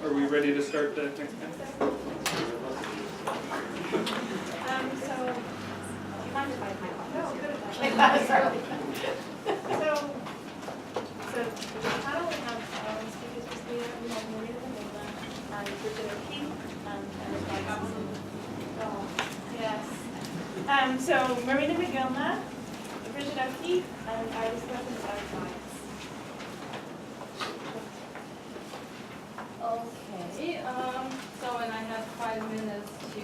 Are we ready to start the next panel? So, do you mind if I have my office? No, good. So the panel we have speakers this year. We have Marina and Brigid and yes. So Marina Mogilner, Brigid and our discussant are Weitz. Okay, so and I have 5 minutes to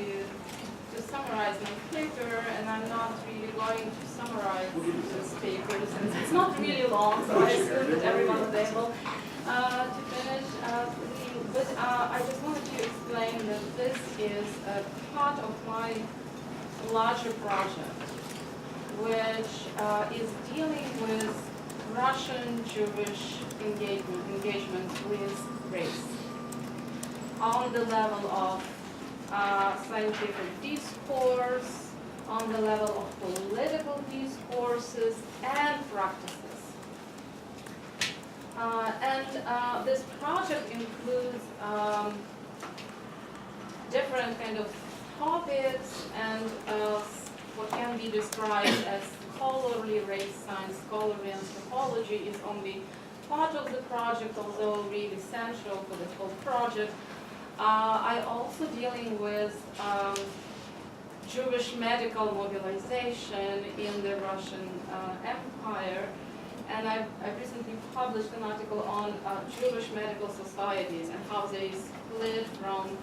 summarize my paper, and I'm not really going to summarize this paper since it's not really long, so I assume that everyone is able to finish. But I just wanted to explain that this is a part of my larger project, which is dealing with Russian-Jewish engagement with race on the level of scientific discourse, on the level of political discourses and practices. This project includes different kind of topics and what can be described as scholarly race science, scholarly anthropology is only part of the project, although really central for the whole project. I also dealing with Jewish medical mobilization in the Russian Empire, and I've recently published an article on Jewish medical societies and how they split from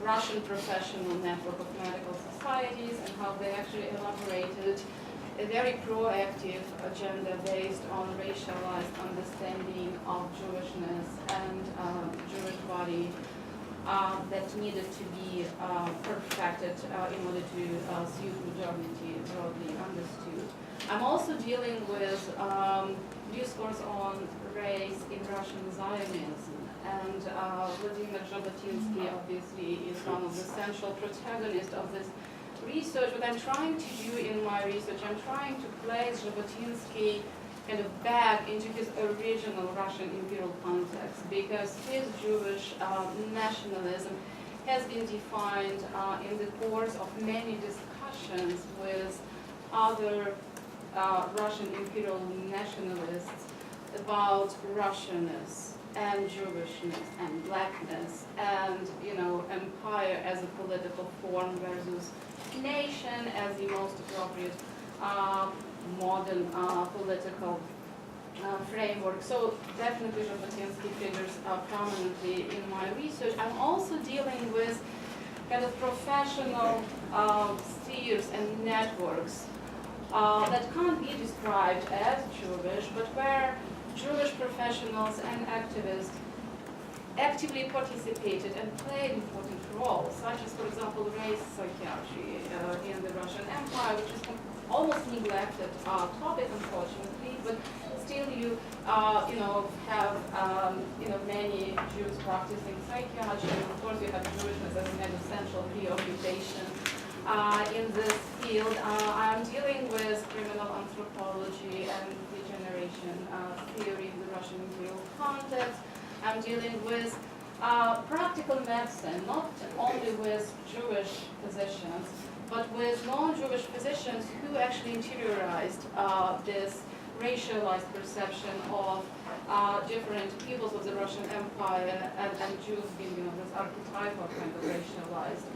Russian professional network of medical societies and how they actually elaborated a very proactive agenda based on racialized understanding of Jewishness and Jewish body that needed to be perfected in order to suit modernity broadly understood. I'm also dealing with discourse on race in Russian Zionism, and Vladimir Zhabotinsky obviously is one of the central protagonists of this research. What I'm trying to do in my research, I'm trying to place Zhabotinsky kind of back into his original Russian imperial context, because his Jewish nationalism has been defined in the course of many discussions with other Russian imperial nationalists about Russianness and Jewishness and blackness and, you know, empire as a political form versus nation as the most appropriate modern political framework. So definitely Zhabotinsky figures prominently in my research. I'm also dealing with kind of professional spheres and networks that can't be described as Jewish, but where Jewish professionals and activists actively participated and played important roles, such as, for example, race psychiatry in the Russian Empire, which is almost neglected topic, unfortunately, but still you have many Jews practicing psychiatry, and of course you have Jewishness as a kind of central preoccupation in this field. I'm dealing with criminal anthropology and degeneration theory in the Russian imperial context. I'm dealing with practical medicine, not only with Jewish physicians, but with non-Jewish physicians who actually interiorized this racialized perception of different peoples of the Russian Empire and Jews being, this archetypal kind of racialized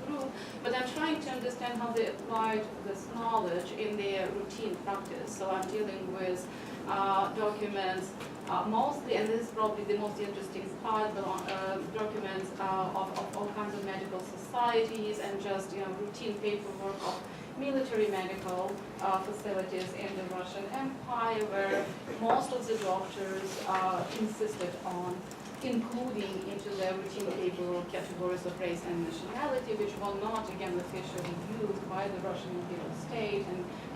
group. But I'm trying to understand how they applied this knowledge in their routine practice. So I'm dealing with documents mostly, and this is probably the most interesting part, documents of all kinds of medical societies and just routine paperwork of military medical facilities in the Russian Empire, where most of the doctors insisted on including into their routine paperwork categories of race and nationality, which were not, again, officially used by the Russian imperial state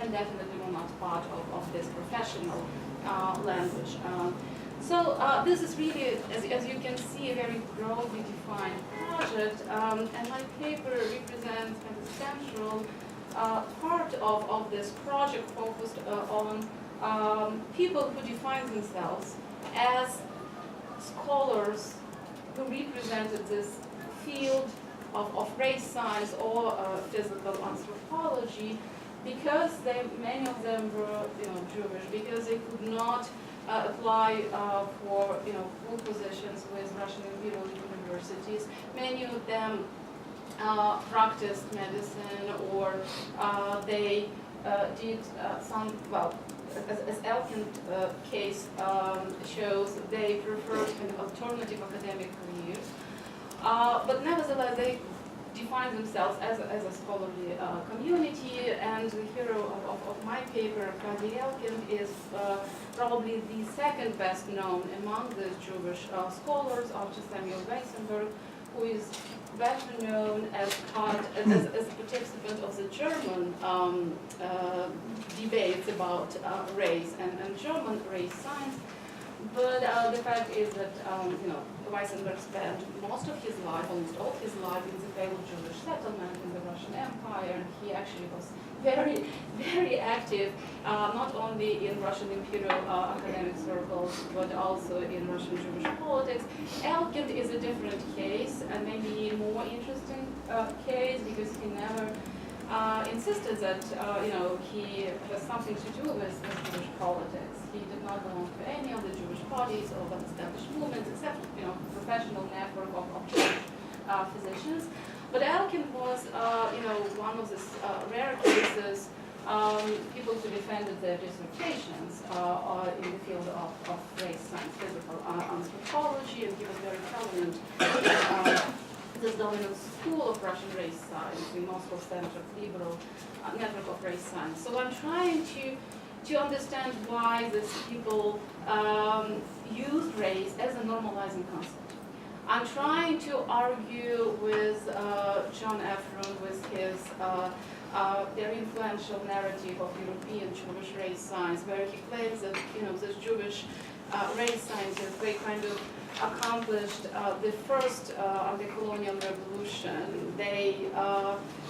and definitely were not part of this professional language. So this is really, as you can see, a very broadly defined project, and my paper represents kind of central part of this project focused on people who define themselves as scholars who represented this field of race science or physical anthropology, because many of them were Jewish, because they could not apply for full positions with Russian Imperial universities. Many of them practiced medicine, or they did some, well, as Elkin's case shows, they preferred kind of alternative academic careers. But nevertheless, they define themselves as a scholarly community, and the hero of my paper, Kadi Elkin, is probably the second best known among the Jewish scholars after Samuel Weitzenberg, who is better known as a participant of the German debates about race and German race science. But the fact is that Weitzenberg spent most of his life, almost all his life, in the pale Jewish settlement in the Russian Empire, and he actually was very, very active, not only in Russian imperial academic circles, but also in Russian Jewish politics. Elkin is a different case, and maybe more interesting case, because he never insisted that he has something to do with Jewish politics. He did not belong to any of the Jewish parties or established movements, except professional network of Jewish physicians. But Elkin was one of these rare cases, people who defended their dissertations in the field of race science, physical anthropology, and he was very prominent in this dominant school of Russian race science, the Moscow Center Liberal Network of Race Science. So I'm trying to understand why these people use race as a normalizing concept. I'm trying to argue with John Ephron, with his very influential narrative of European Jewish race science, where he claims that the Jewish race scientists, they kind of accomplished the first anti-colonial revolution. They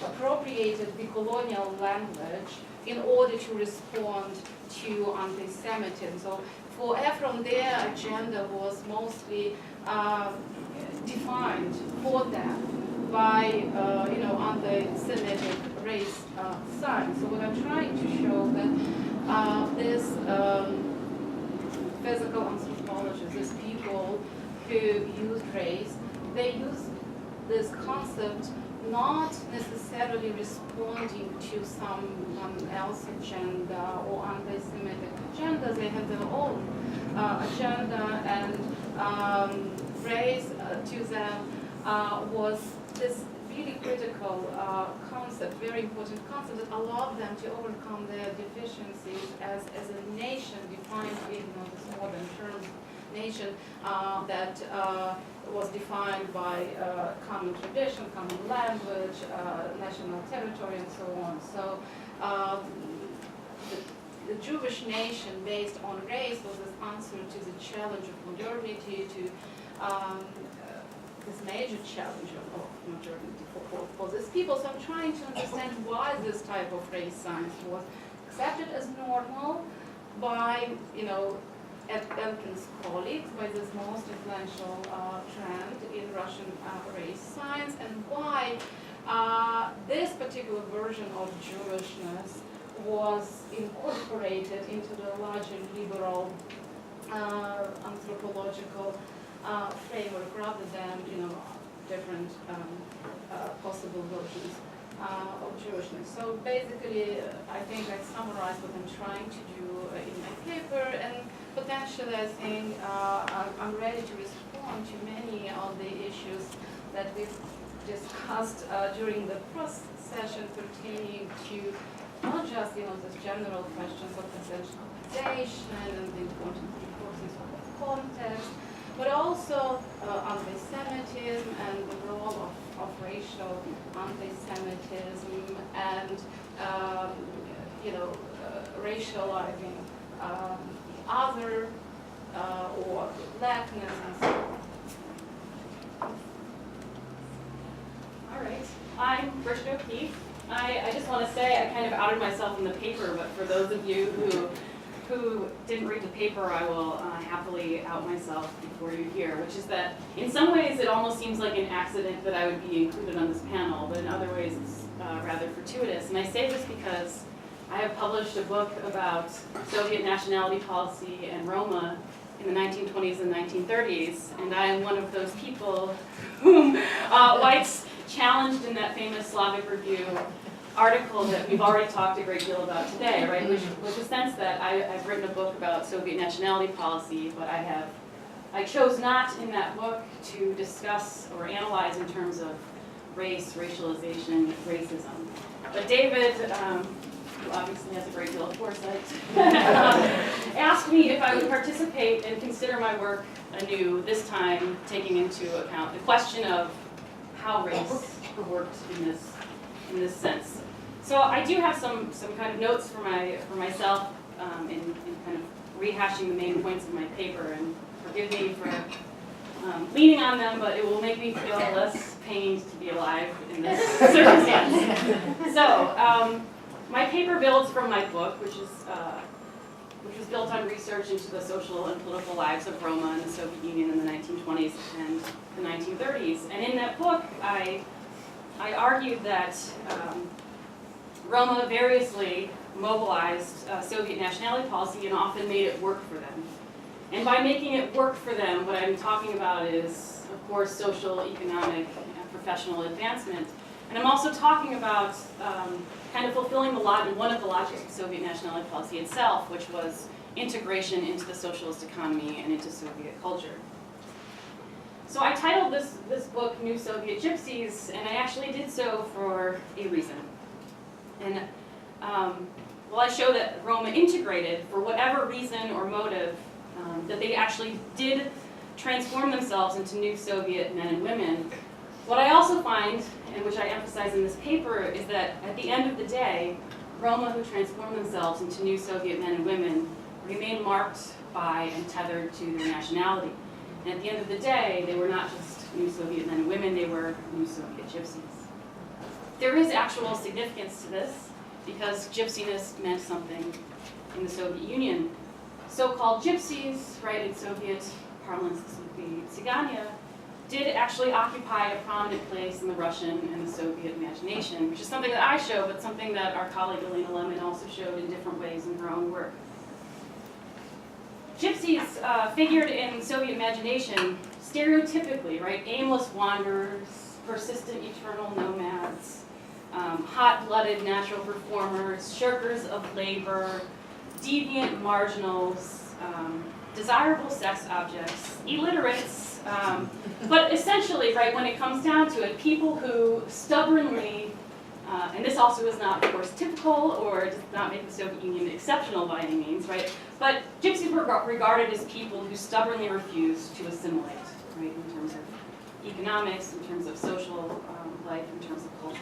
appropriated the colonial language in order to respond to anti-Semitism. So for Ephron, their agenda was mostly defined for them by anti-Semitic race science. So what I'm trying to show that this physical anthropologists, these people who use race, they use this concept not necessarily responding to someone else's agenda or anti-Semitic agenda. They have their own agenda, and race to them was this really critical concept, very important concept that allowed them to overcome their deficiencies as a nation defined in this modern term, nation that was defined by common tradition, common language, national territory, and so on. So the Jewish nation based on race was this answer to the challenge of modernity, to this major challenge of modernity for these people. So I'm trying to understand why this type of race science was accepted as normal by, Elkin's colleagues, by this most influential trend in Russian race science, and why this particular version of Jewishness was incorporated into the larger liberal anthropological framework rather than different possible versions of Jewishness. So basically, I think I summarized what I'm trying to do in my paper, and potentially I think I'm ready to respond to many of the issues that we've discussed during the first session pertaining to not just this general questions of conceptualization and the important importance of context, but also anti-Semitism and the role of racial anti-Semitism and racializing other or blackness and so on. All right, I'm Brigid O'Keefe. I just want to say I kind of outed myself in the paper, but for those of you who who didn't read the paper, I will happily out myself before you here, which is that in some ways it almost seems like an accident that I would be included on this panel, but in other ways it's rather fortuitous. And I say this because I have published a book about Soviet nationality policy and Roma in the 1920s and 1930s, and I am one of those people whom Weitz challenged in that famous Slavic Review article that we've already talked a great deal about today, right? Which was the sense that I've written a book about Soviet nationality policy, but I chose not in that book to discuss or analyze in terms of race, racialization, racism. But David, who obviously has a great deal of foresight, asked me if I would participate and consider my work anew, this time taking into account the question of how race worked in this sense. So I do have some kind of notes for myself in kind of rehashing the main points of my paper, and forgive me for leaning on them, but it will make me feel less pained to be alive in this circumstance. So my paper builds from my book, which was built on research into the social and political lives of Roma in the Soviet Union in the 1920s and the 1930s. And in that book, I argued that Roma variously mobilized Soviet nationality policy and often made it work for them. And by making it work for them, what I'm talking about is, of course, social, economic, and professional advancement. And I'm also talking about kind of fulfilling one of the logics of Soviet nationality policy itself, which was integration into the socialist economy and into Soviet culture. So I titled this book New Soviet Gypsies, and I actually did so for a reason. And I show that Roma integrated, for whatever reason or motive, that they actually did transform themselves into new Soviet men and women. What I also find, and which I emphasize in this paper, is that at the end of the day, Roma who transformed themselves into new Soviet men and women remain marked by and tethered to their nationality. And at the end of the day, they were not just new Soviet men and women, they were new Soviet gypsies. There is actual significance to this, because gypsiness meant something in the Soviet Union. So-called gypsies, right, in Soviet parlance, this would be Tsiganya, did actually occupy a prominent place in the Russian and the Soviet imagination, which is something that I show, but something that our colleague Elena Lemon also showed in different ways in her own work. Gypsies figured in Soviet imagination stereotypically, right? Aimless wanderers, persistent eternal nomads, hot-blooded natural performers, shirkers of labor, deviant marginals, desirable sex objects, illiterates, but essentially, right, when it comes down to it, people who stubbornly, and this also is not, of course, typical or does not make the Soviet Union exceptional by any means, right, but gypsies were regarded as people who stubbornly refused to assimilate, right, in terms of economics, in terms of social life, in terms of culture.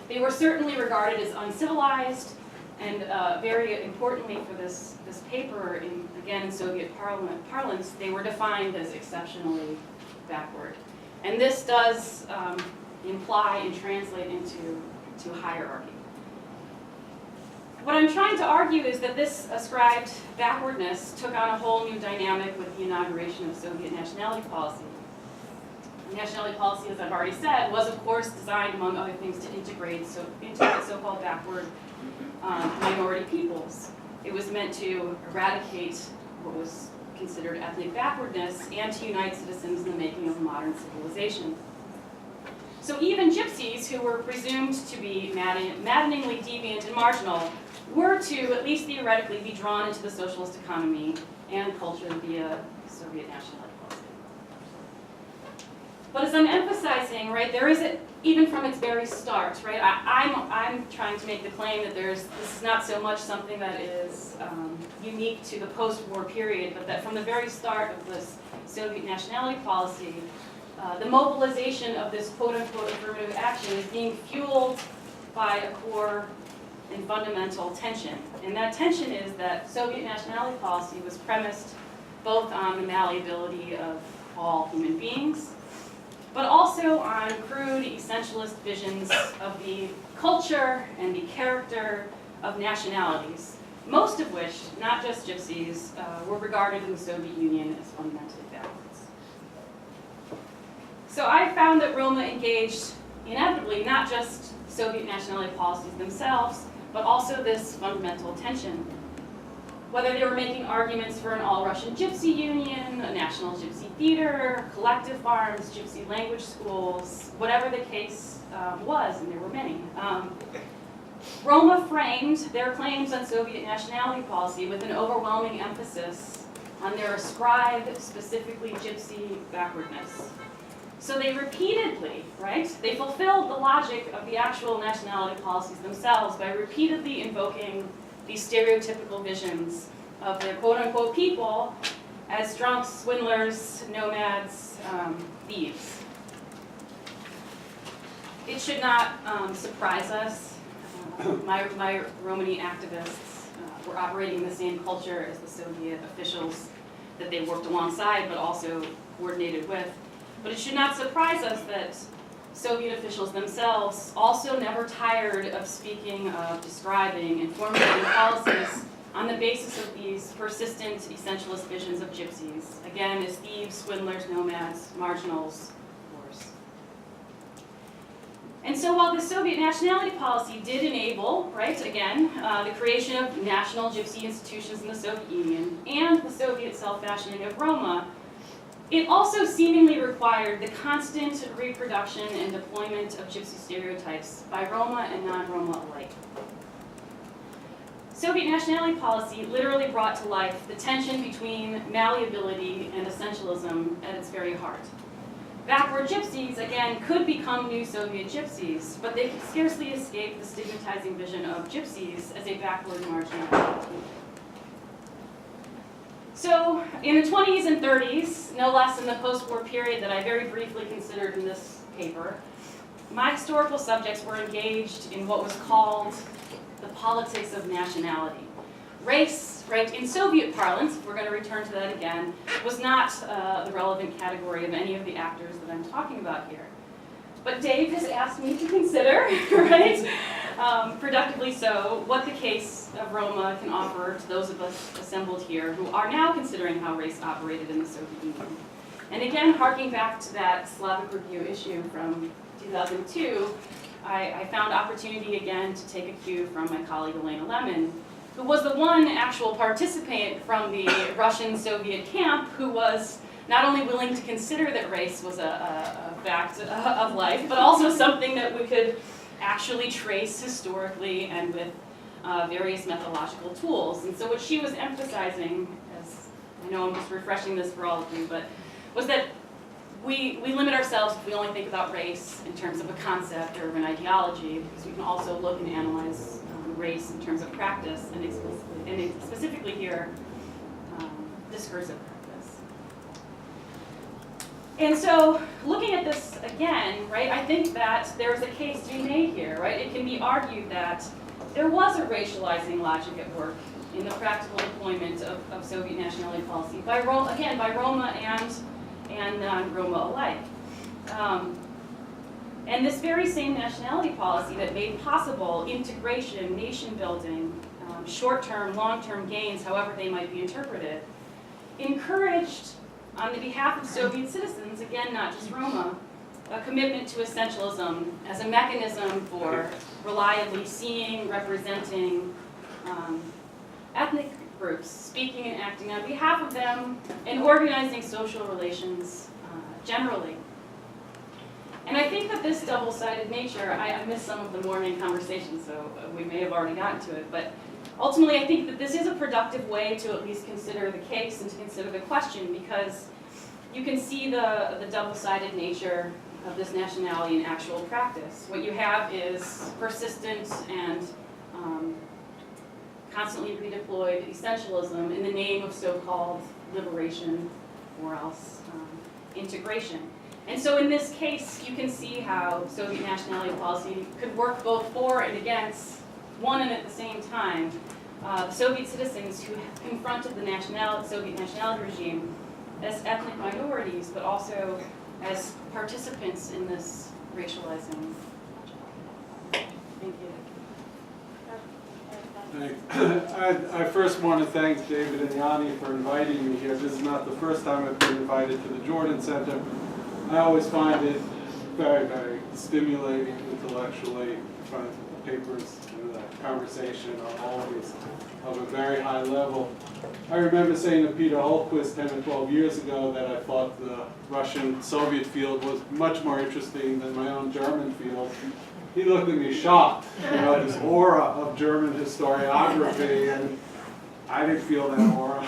They were certainly regarded as uncivilized, and very importantly for this paper, again in Soviet parlance, they were defined as exceptionally backward. And this does imply and translate into hierarchy. What I'm trying to argue is that this ascribed backwardness took on a whole new dynamic with the inauguration of Soviet nationality policy. Nationality policy, as I've already said, was of course designed, among other things, to integrate so-called backward minority peoples. It was meant to eradicate what was considered ethnic backwardness and to unite citizens in the making of a modern civilization. So even gypsies, who were presumed to be maddeningly deviant and marginal, were to, at least theoretically, be drawn into the socialist economy and culture via Soviet nationality policy. But as I'm emphasizing, right, there is even from its very start, right, I'm trying to make the claim that this is not so much something that is unique to the post-war period, but that from the very start of this Soviet nationality policy, the mobilization of this quote-unquote affirmative action is being fueled by a core and fundamental tension. And that tension is that Soviet nationality policy was premised both on the malleability of all human beings, but also on crude essentialist visions of the culture and the character of nationalities, most of which, not just Gypsies, were regarded in the Soviet Union as fundamentally backwards. So I found that Roma engaged inevitably not just Soviet nationality policies themselves, but also this fundamental tension. Whether they were making arguments for an all-Russian Gypsy union, a national Gypsy theater, collective farms, Gypsy language schools, whatever the case was, and there were many. Roma framed their claims on Soviet nationality policy with an overwhelming emphasis on their ascribed, specifically Gypsy backwardness. So they repeatedly, right, they fulfilled the logic of the actual nationality policies themselves by repeatedly invoking these stereotypical visions of their quote-unquote people as drunks, swindlers, nomads, thieves. It should not surprise us. My Romani activists were operating in the same culture as the Soviet officials that they worked alongside but also coordinated with. But it should not surprise us that Soviet officials themselves also never tired of speaking of, describing, and formulating policies on the basis of these persistent essentialist visions of Gypsies, again, as thieves, swindlers, nomads, marginals, whores. And so while the Soviet nationality policy did enable, right, again, the creation of national Gypsy institutions in the Soviet Union and the Soviet self-fashioning of Roma, it also seemingly required the constant reproduction and deployment of Gypsy stereotypes by Roma and non-Roma alike. Soviet nationality policy literally brought to life the tension between malleability and essentialism at its very heart. Backward Gypsies, again, could become new Soviet Gypsies, but they could scarcely escape the stigmatizing vision of Gypsies as a backward marginality. So in the 20s and 30s, no less in the post-war period that I very briefly considered in this paper, my historical subjects were engaged in what was called the politics of nationality. Race, right, in Soviet parlance, if we're going to return to that again, was not the relevant category of any of the actors that I'm talking about here. But Dave has asked me to consider, right, productively so, what the case of Roma can offer to those of us assembled here who are now considering how race operated in the Soviet Union. And again, harking back to that Slavic Review issue from 2002, I found opportunity again to take a cue from my colleague Elena Lemon, who was the one actual participant from the Russian-Soviet camp who was not only willing to consider that race was a fact of life, but also something that we could actually trace historically and with various methodological tools. And so what she was emphasizing, as I know I'm just refreshing this for all of you, but was that we limit ourselves if we only think about race in terms of a concept or of an ideology, because we can also look and analyze race in terms of practice, and specifically here, discursive practice. And so, looking at this again, right, I think that there's a case to be made here, right? It can be argued that there was a racializing logic at work in the practical deployment of Soviet nationality policy by Roma and non-Roma alike. And this very same nationality policy that made possible integration, nation building, short-term, long-term gains, however they might be interpreted, encouraged, on the behalf of Soviet citizens, again, not just Roma, a commitment to essentialism as a mechanism for reliably seeing, representing ethnic groups, speaking and acting on behalf of them, and organizing social relations generally. And I think that this double-sided nature, I missed some of the morning conversation, so we may have already gotten to it, but ultimately I think that this is a productive way to at least consider the case and to consider the question, because you can see the double-sided nature of this nationality in actual practice. What you have is persistent and constantly redeployed essentialism in the name of so-called liberation or else integration. And so in this case, you can see how Soviet nationality policy could work both for and against one and at the same time. The Soviet citizens who confronted the Soviet nationality regime as ethnic minorities, but also as participants in this racializing. Thank you. Thanks. I first want to thank David and Yanni for inviting me here. This is not the first time I've been invited to the Jordan Center. I always find it very, very stimulating intellectually. I find the papers and the conversation are always of a very high level. I remember saying to Peter Hultquist 10 or 12 years ago that I thought the Russian-Soviet field was much more interesting than my own German field. He looked at me shocked, this aura of German historiography, and I didn't feel that aura.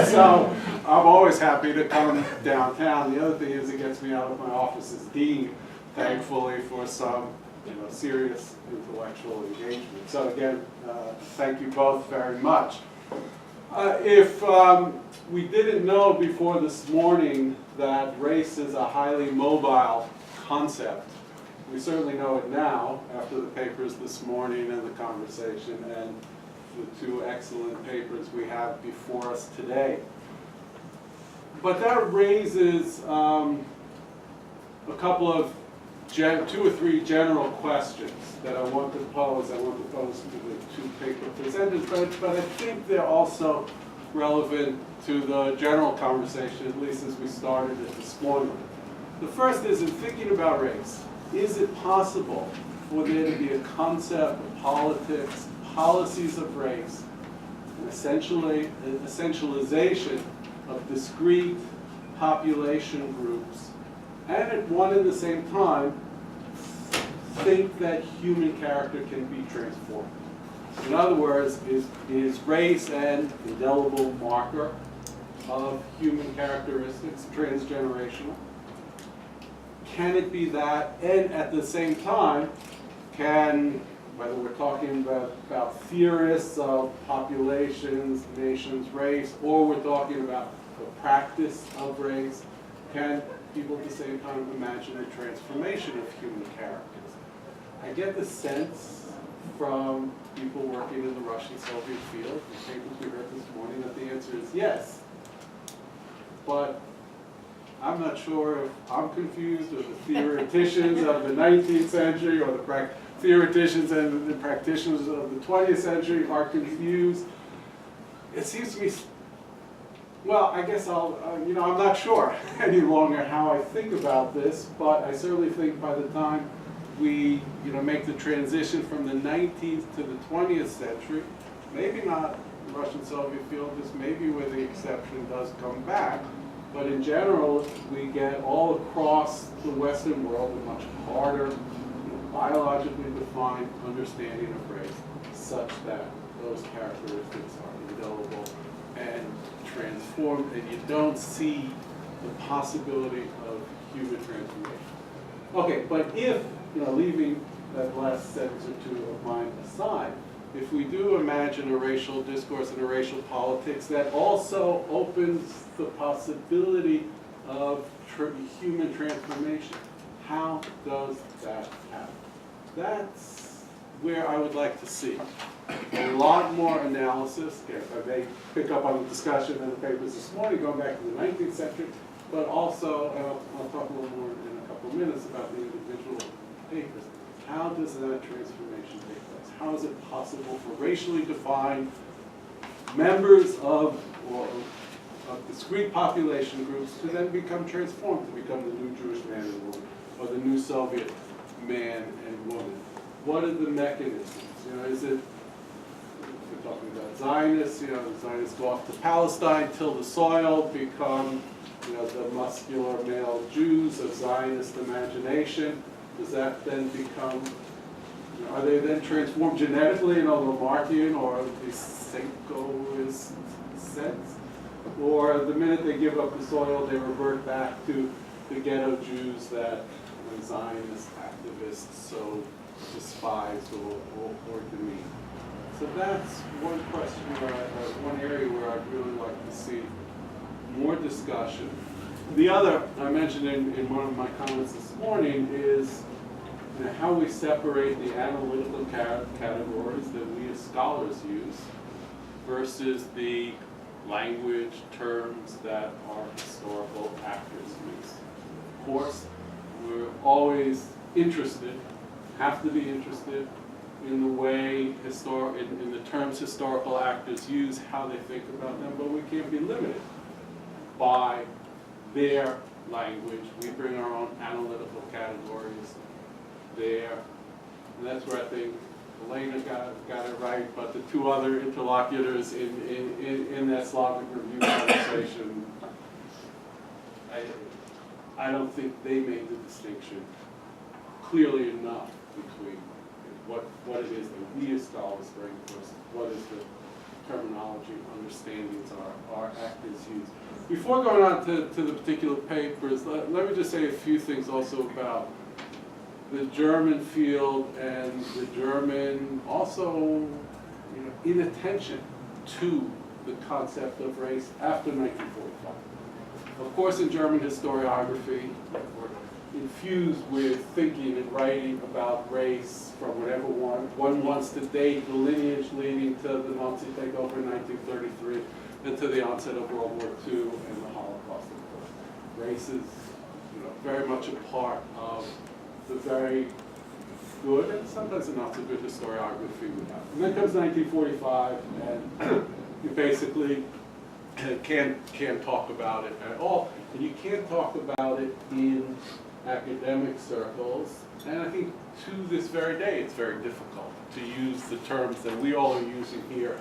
So I'm always happy to come downtown. The other thing is it gets me out of my office as dean, thankfully, for some serious intellectual engagement. So again, thank you both very much. If we didn't know before this morning that race is a highly mobile concept, we certainly know it now after the papers this morning and the conversation and the two excellent papers we have before us today. But that raises a couple of two or three general questions that I want to pose. I want to pose to the two paper presenters, but I think they're also relevant to the general conversation, at least as we started it this morning. The first is, in thinking about race, is it possible for there to be a concept of politics, policies of race, an essentialization of discrete population groups, and at one and the same time, think that human character can be transformed? In other words, is race an indelible marker of human characteristics, transgenerational? Can it be that, and at the same time, whether we're talking about theorists of populations, nations, race, or we're talking about the practice of race, can people at the same time imagine a transformation of human characters? I get the sense from people working in the Russian-Soviet field, the papers we read this morning, that the answer is yes. But I'm not sure if I'm confused, or the theoreticians of the 19th century, or the theoreticians and the practitioners of the 20th century are confused. It seems to me, well, I guess I'm not sure any longer how I think about this, but I certainly think by the time we, make the transition from the 19th to the 20th century, maybe not the Russian-Soviet field, this may be where the exception does come back. But in general, we get all across the Western world a much harder, biologically defined understanding of race, such that those characteristics are indelible and transformed, and you don't see the possibility of human transformation. Okay, but if, leaving that last sentence or two of mine aside, if we do imagine a racial discourse and a racial politics that also opens the possibility of human transformation, how does that happen? That's where I would like to see a lot more analysis. If I may pick up on the discussion in the papers this morning, going back to the 19th century, but also, I'll talk a little more in a couple of minutes about the individual papers. How does that transformation take place? How is it possible for racially defined members of discrete population groups to then become transformed, to become the new Jewish man and woman, or the new Soviet man and woman? What are the mechanisms? Is it, if we're talking about Zionists, the Zionists go off to Palestine, till the soil, become the muscular male Jews of Zionist imagination? Does that then become, are they then transformed genetically in a Lamarckian or the Senkoist sense? Or the minute they give up the soil, they revert back to the ghetto Jews that the Zionist activists so despised or demeaned? So that's one question, one area where I'd really like to see more discussion. The other, I mentioned in one of my comments this morning, is how we separate the analytical categories that we as scholars use versus the language terms that our historical actors use. Of course, we're always interested, have to be interested, in the way, in the terms historical actors use, how they think about them, but we can't be limited by their language. We bring our own analytical categories there. And that's where I think Elena got it right, but the two other interlocutors in that Slavic review conversation, I don't think they made the distinction clearly enough between what it is that we as scholars bring versus what is the terminology and understandings our actors use. Before going on to the particular papers, let me just say a few things also about the German field and the German also inattention to the concept of race after 1945. Of course, in German historiography, we're infused with thinking and writing about race from whatever one wants to date the lineage leading to the Nazi takeover in 1933 and to the onset of World War II and the Holocaust, of course. Race is very much a part of the very good and sometimes not so good historiography we have. And then comes 1945, and you basically can't talk about it at all. And you can't talk about it in academic circles. And I think to this very day, it's very difficult to use the terms that we all are using here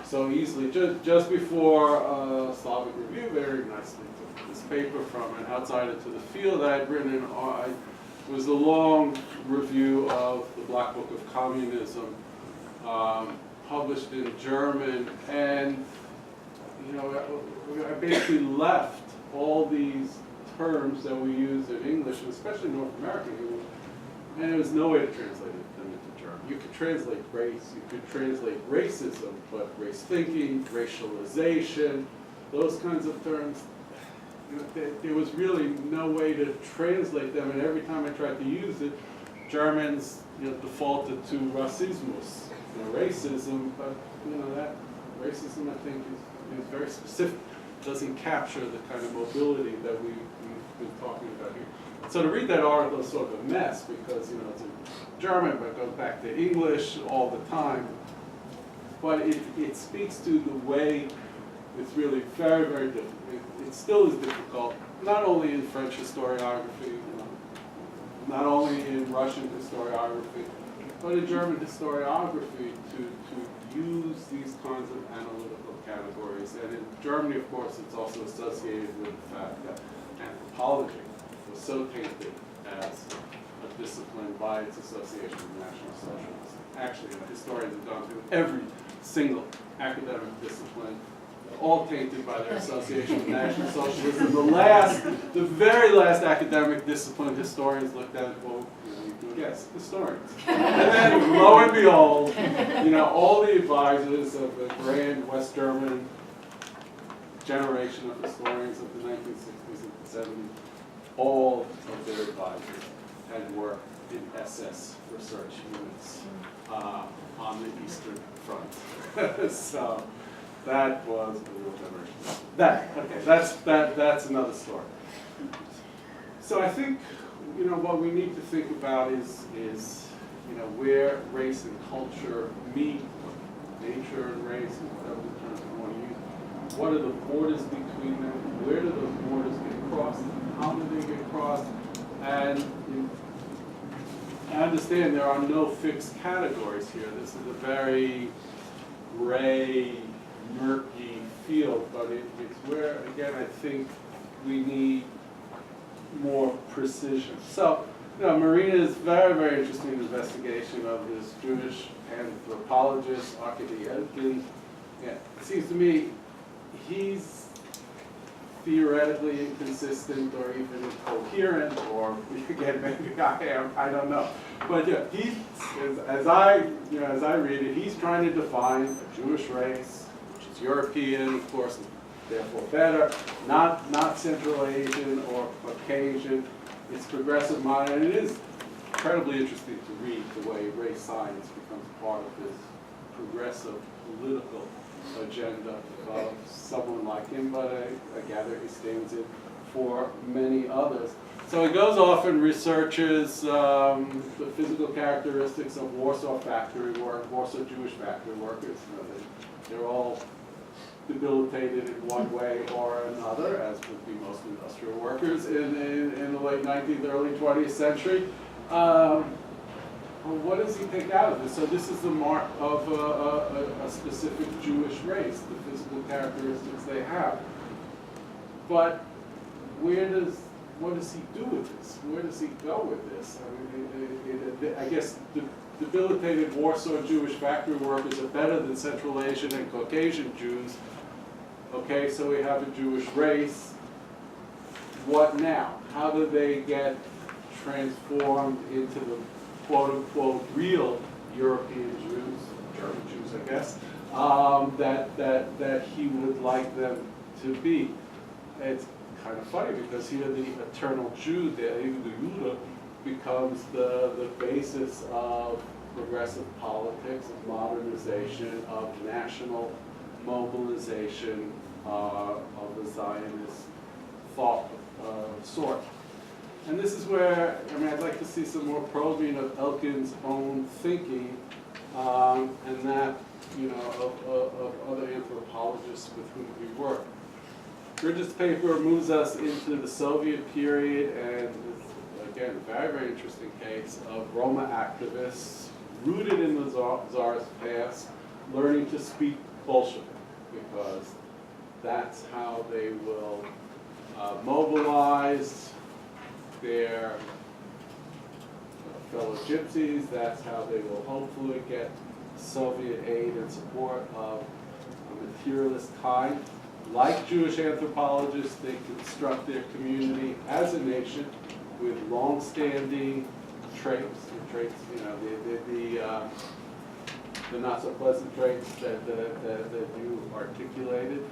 so easily. Just before Slavic Review very nicely took this paper from an outsider to the field that I'd written on. It was a long review of the Black Book of Communism, published in German, and I basically left all these terms that we use in English, and especially North American English, and there was no way to translate them into German. You could translate race, you could translate racism, but race thinking, racialization, those kinds of terms, there was really no way to translate them, and every time I tried to use it, Germans defaulted to racismus, racism, but that racism I think is very specific. It doesn't capture the kind of mobility that we've been talking about here. So to read that article is sort of a mess because it's in German, but it goes back to English all the time. But it speaks to the way it's really very, very difficult. It still is difficult, not only in French historiography, not only in Russian historiography, but in German historiography to use these kinds of analytical categories. And in Germany, of course, it's also associated with the fact that anthropology was so tainted as a discipline by its association with National Socialism. Actually, historians have gone through every single academic discipline, all tainted by their association with National Socialism. The very last academic discipline historians looked at, well, you can guess, historians. And then, lo and behold, all the advisors of the grand West German generation of historians of the 1960s and 70s, all of their advisors had worked in SS research units on the Eastern Front. So that was a real generation. That's another story. So I think what we need to think about is where race and culture meet, nature and race, and whatever the terms we want to use. What are the borders between them? Where do those borders get crossed? How do they get crossed? And I understand there are no fixed categories here. This is a very gray, murky field, but it's where, again, I think we need more precision. So, Marina is very, very interesting investigation of this Jewish anthropologist, Arkady Edkin. Yeah, it seems to me he's theoretically inconsistent or even incoherent, or again, maybe I am, I don't know. But yeah, he's, as I read it, he's trying to define a Jewish race, which is European, of course, therefore better, not Central Asian or Caucasian. It's progressive modern, and it is incredibly interesting to read the way race science becomes part of this progressive political agenda of someone like him, but I gather he stands in for many others. So he goes off and researches the physical characteristics of Warsaw factory work, Warsaw Jewish factory workers. They're all debilitated in one way or another, as would be most industrial workers in the late 19th, early 20th century. Well, what does he take out of this? So this is the mark of a specific Jewish race, the physical characteristics they have. But what does he do with this? Where does he go with this? I mean, I guess the debilitated Warsaw Jewish factory workers are better than Central Asian and Caucasian Jews. Okay, so we have a Jewish race. What now? How do they get transformed into the quote-unquote real European Jews, German Jews, I guess, that he would like them to be? It's kind of funny because here the eternal Jew, the Jude, becomes the basis of progressive politics, of modernization, of national mobilization of the Zionist thought sort. And this is where, I mean, I'd like to see some more probing of Elkin's own thinking, and that, you know, of other anthropologists with whom we work. Brigid's paper moves us into the Soviet period, and again, a very, very interesting case of Roma activists rooted in the Tsar's past, learning to speak Bolshevik, because that's how they will mobilize their fellow gypsies. That's how they will hopefully get Soviet aid and support of a materialist kind. Like Jewish anthropologists, they construct their community as a nation with long-standing traits, you know, the not so pleasant traits that you articulated.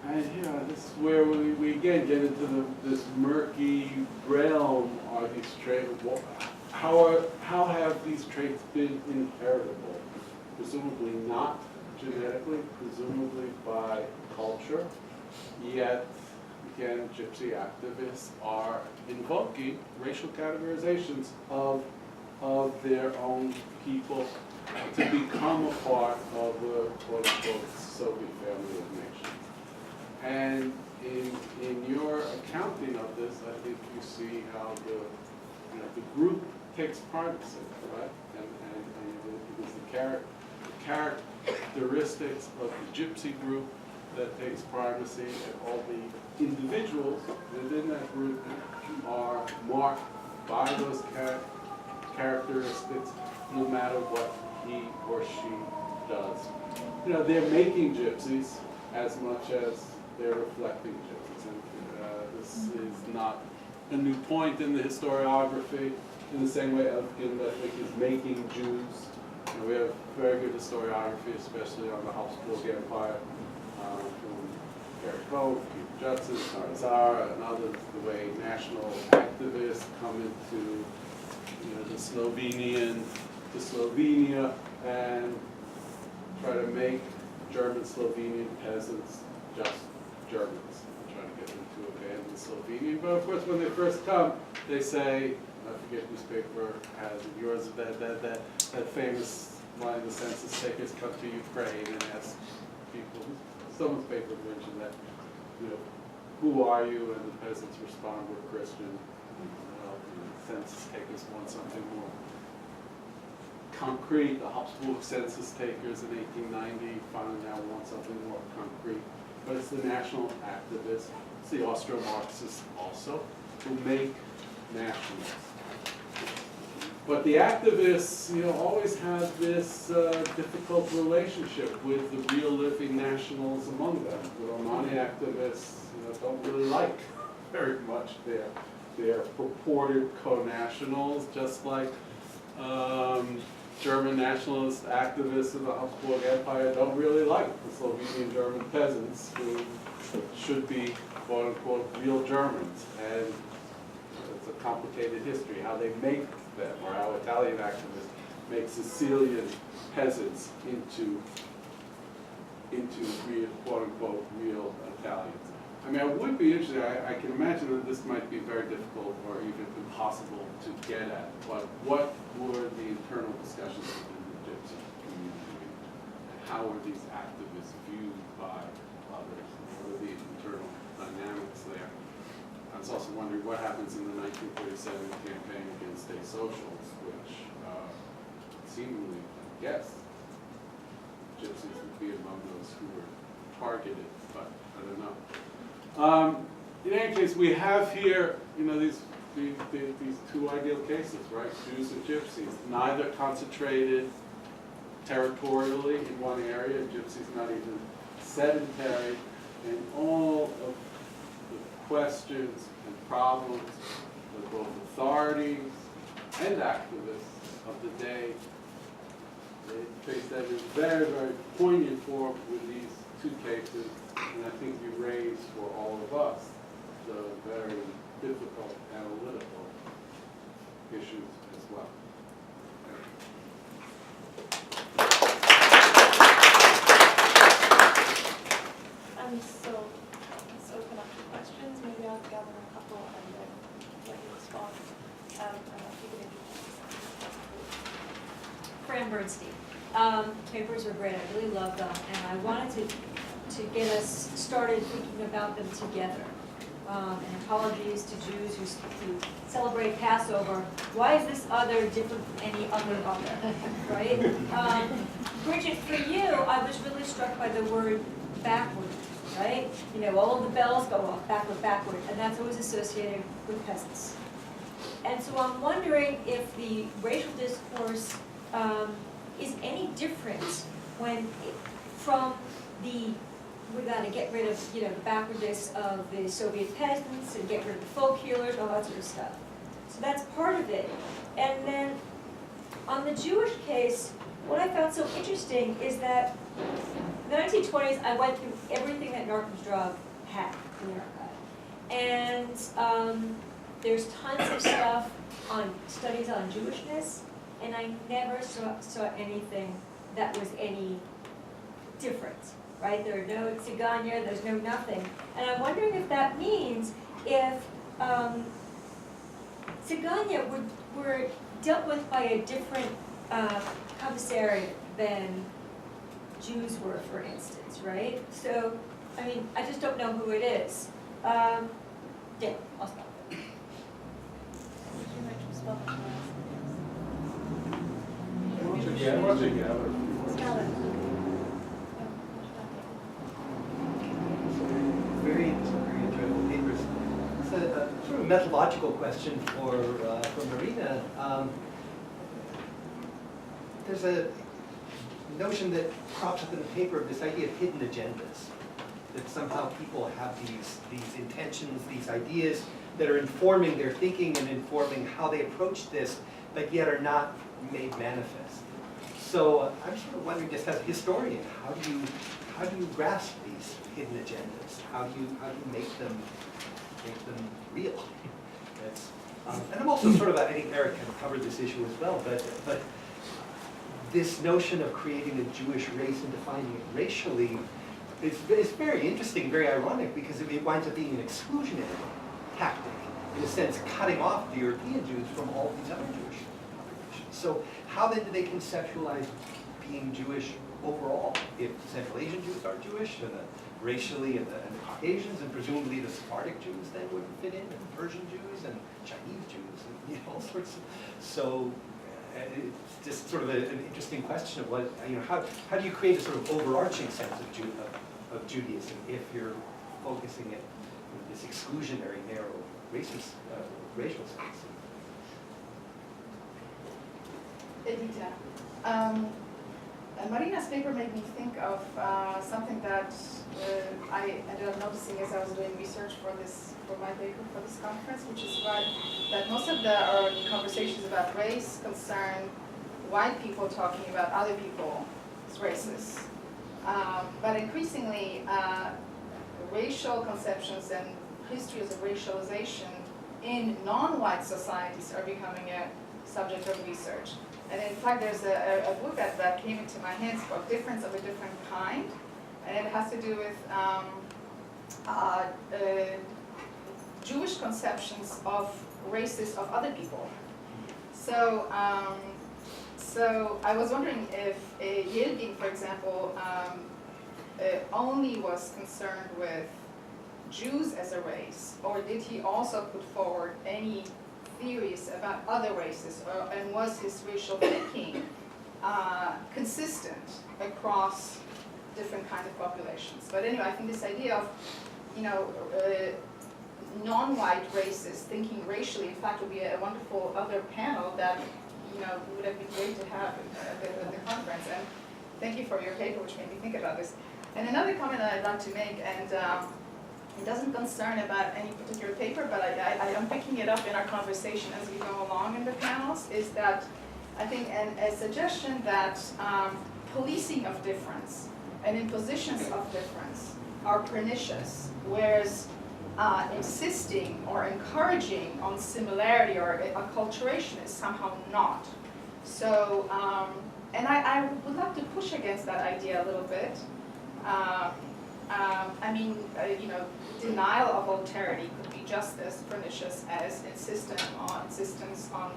And you know, this is where we again get into this murky realm. Are these traits? How have these traits been inheritable? Presumably not genetically, presumably by culture. Yet, again, gypsy activists are invoking racial categorizations of their own people to become a part of the quote-unquote Soviet family of nations. And in your accounting of this, I think you see how the group takes primacy, right? And it is the characteristics of the gypsy group that takes primacy, and all the individuals within that group are marked by those characteristics, no matter what he or she does. You know, they're making gypsies as much as they're reflecting gypsies. And this is not a new point in the historiography, in the same way Elkin, I think, is making Jews. You know, we have very good historiography, especially on the Habsburg Empire, from Gary Coe, Peter Judson, Tarzara, and others, the way national activists come into, you know, to Slovenia and try to make German Slovenian peasants just Germans, trying to get them to abandon Slovenia. But of course, when they first come, they say, I forget whose paper has it, yours, that famous line, the census takers come to Ukraine and ask people, someone's paper mentioned that, you know, who are you? And the peasants respond, we're Christian. Well, the census takers want something more concrete. The Habsburg census takers in 1890 finally now want something more concrete. But it's the national activists, it's the Austro-Marxists also, who make nationalists. But the activists, you know, always have this difficult relationship with the real living nationals among them. The Romani activists, you know, don't really like very much their purported co-nationals, just like German nationalist activists in the Habsburg Empire don't really like the Slovenian German peasants who should be, quote-unquote, real Germans. And it's a complicated history, how they make them, or how Italian activists make Sicilian peasants into real, quote-unquote, real Italians. I mean, I would be interested, I can imagine that this might be very difficult or even impossible to get at, but what were the internal discussions within the Gypsy community? And how were these activists viewed by others? What are the internal dynamics there? I was also wondering what happens in the 1937 campaign against state socials, which seemingly, I guess, Gypsies would be among those who were targeted, but I don't know. In any case, we have here, you know, these two ideal cases, right? Jews and Gypsies, neither concentrated territorially in one area, Gypsies not even sedentary, and all of the questions and problems that both authorities and activists of the day they face that in very, very poignant form with these two cases, and I think you raised for all of us the very difficult analytical issues as well. So let's open up to questions. Maybe I'll gather a couple and then let you respond. And I'll keep it in. Fran Bernstein. Papers are great. I really love them, and I wanted to get us started thinking about them together. And apologies to Jews who celebrate Passover. Why is this other different from any other, right? Brigid, for you, I was really struck by the word backward, right? You know, all of the bells go off, backward, and that's always associated with peasants. And so I'm wondering if the racial discourse is any different from the, we got to get rid of, you know, the backwardness of the Soviet peasants and get rid of the folk healers, all that sort of stuff. So that's part of it. And then on the Jewish case, what I found so interesting is that in the 1920s, I went through everything that Narcom's Drug had in America. And there's tons of stuff on studies on Jewishness, and I never saw anything that was any different, right? There are no Tziganya, there's no nothing. And I'm wondering if that means if Tziganya were dealt with by a different commissariat than Jews were, for instance, right? So, I mean, I just don't know who it is. Yeah, I'll stop there. Would you like to respond to Very enjoyable papers. It's a sort of methodological question for Marina. There's a notion that crops up in the paper of this idea of hidden agendas. That somehow people have these intentions, these ideas that are informing their thinking and informing how they approach this, but yet are not made manifest. So I'm sort of wondering, just as a historian, how do you grasp these hidden agendas? How do you make them real? And I'm also sort of, I think Eric kind of covered this issue as well, but this notion of creating a Jewish race and defining it racially is very interesting, very ironic, because it winds up being an exclusionary tactic, in a sense, cutting off the European Jews from all these other Jewish populations. So how then do they conceptualize being Jewish overall? If Central Asian Jews are Jewish, and racially, and the Caucasians, and presumably the Sephardic Jews then wouldn't fit in, and Persian Jews, and Chinese Jews, and all sorts of, so it's just sort of an interesting question of what, how do you create a sort of overarching sense of Judaism if you're focusing it in this exclusionary, narrow, racist, racial sense? Edita. Marina's paper made me think of something that I ended up noticing as I was doing research for my paper for this conference, which is that most of our conversations about race concern white people talking about other people's races. But increasingly, racial conceptions and histories of racialization in non-white societies are becoming a subject of research. And in fact, there's a book that came into my hands called Difference of a Different Kind, and it has to do with Jewish conceptions of races of other people. So, so I was wondering if Yilgin, for example, only was concerned with Jews as a race, or did he also put forward any theories about other races, and was his racial thinking consistent across different kind of populations? But anyway, I think this idea of, you know, non-white races thinking racially, in fact, would be a wonderful other panel that, you know, would have been great to have at the conference. And thank you for your paper, which made me think about this. And another comment that I'd like to make, and it doesn't concern about any particular paper, but I am picking it up in our conversation as we go along in the panels, is that I think a suggestion that policing of difference and impositions of difference are pernicious, whereas insisting or encouraging on similarity or acculturation is somehow not. So, and I would like to push against that idea a little bit. I mean, you know, denial of alterity could be just as pernicious as insistence on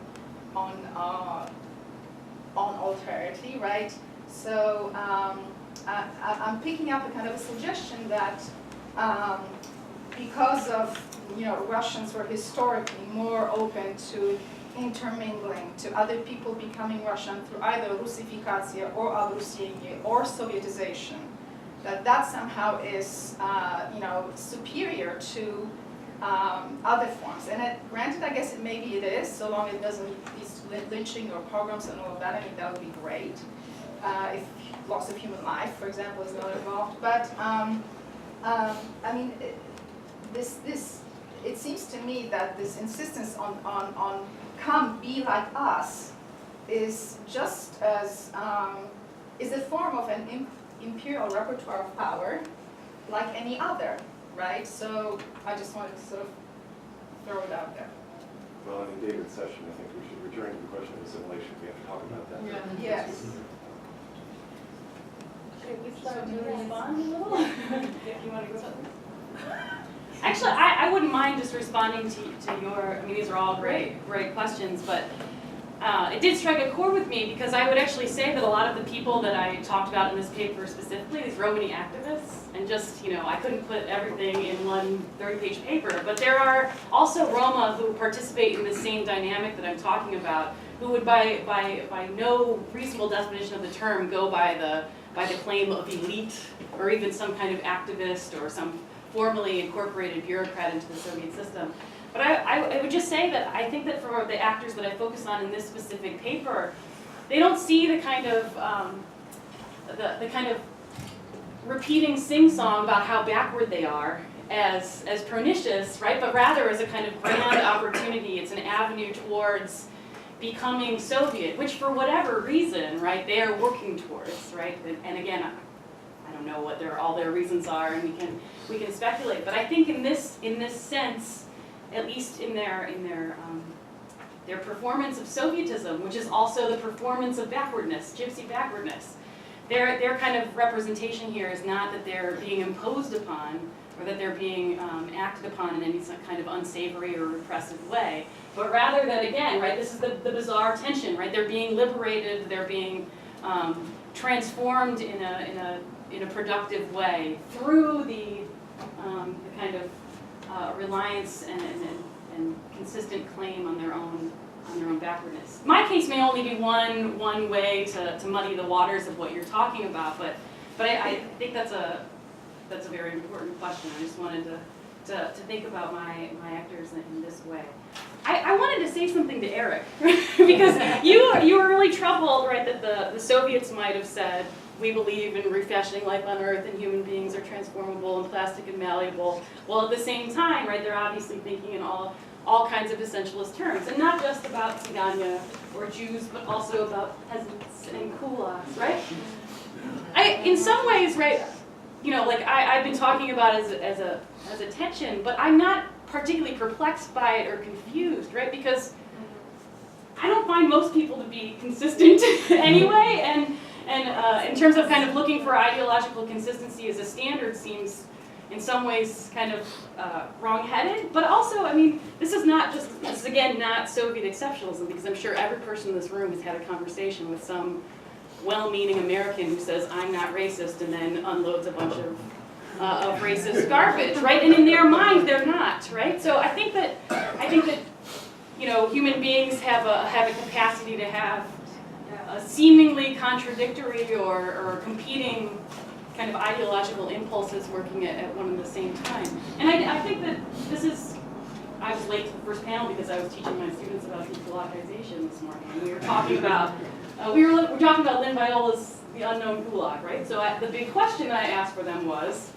alterity, right? So I'm picking up a kind of a suggestion that because of, you know, Russians were historically more open to intermingling, to other people becoming Russian through either Russificatia or Abrusienie or Sovietization, that somehow is, you know, superior to other forms. And granted, I guess maybe it is, so long it doesn't these lynching or pogroms and all of that. I mean, that would be great if loss of human life, for example, is not involved. But I mean, it seems to me that this insistence on come be like us is just as is a form of an imperial repertoire of power, like any other, right? So I just wanted to sort of throw it out there. Well, in David's session, I think we should return to the question of assimilation. We have to talk about that. Yeah. Yes. Should we start to respond a little? If you want to go. Actually, I wouldn't mind just responding to your, I mean, these are all great questions, but it did strike a chord with me because I would actually say that a lot of the people that I talked about in this paper specifically, these Romani activists, and just, you know, I couldn't put everything in one 30-page paper, but there are also Roma who participate in the same dynamic that I'm talking about, who would by no reasonable definition of the term go by the claim of elite or even some kind of activist or some formally incorporated bureaucrat into the Soviet system. But I would just say that I think that for the actors that I focus on in this specific paper, they don't see the kind of the kind of repeating sing-song about how backward they are as pernicious, right? But rather as a kind of grand opportunity. It's an avenue towards becoming Soviet, which for whatever reason, right, they are working towards, right? And again, I don't know what all their reasons are, and we can speculate. But I think in this sense, at least in their performance of Sovietism, which is also the performance of backwardness, Gypsy backwardness, their kind of representation here is not that they're being imposed upon or that they're being acted upon in any kind of unsavory or repressive way, but rather that, again, right, this is the bizarre tension, right? They're being liberated, they're being transformed in a productive way through the kind of reliance and consistent claim on their own backwardness. My case may only be one way to muddy the waters of what you're talking about, but I think that's a very important question. I just wanted to think about my actors in this way. I wanted to say something to Eric because you were really troubled, right, that the Soviets might have said, we believe in refashioning life on Earth and human beings are transformable and plastic and malleable. Well, at the same time, right, they're obviously thinking in all kinds of essentialist terms, and not just about Tzigania or Jews, but also about peasants and kulaks, right? In some ways, right, you know, like I've been talking about as a tension, but I'm not particularly perplexed by it or confused, right? Because I don't find most people to be consistent anyway, and in terms of kind of looking for ideological consistency as a standard seems in some ways kind of wrong-headed, but also, I mean, this is again not Soviet exceptionalism, because I'm sure every person in this room has had a conversation with some well-meaning American who says, I'm not racist, and then unloads a bunch of racist garbage, right? And in their mind, they're not, right? So I think that you know, human beings have a capacity to have seemingly contradictory or competing kind of ideological impulses working at one and the same time. And I think that this is, I was late to the first panel because I was teaching my students about decolonization this morning, and we were talking about we were talking about Lynn Viola's The Unknown Gulag, right? So the big question that I asked for them was,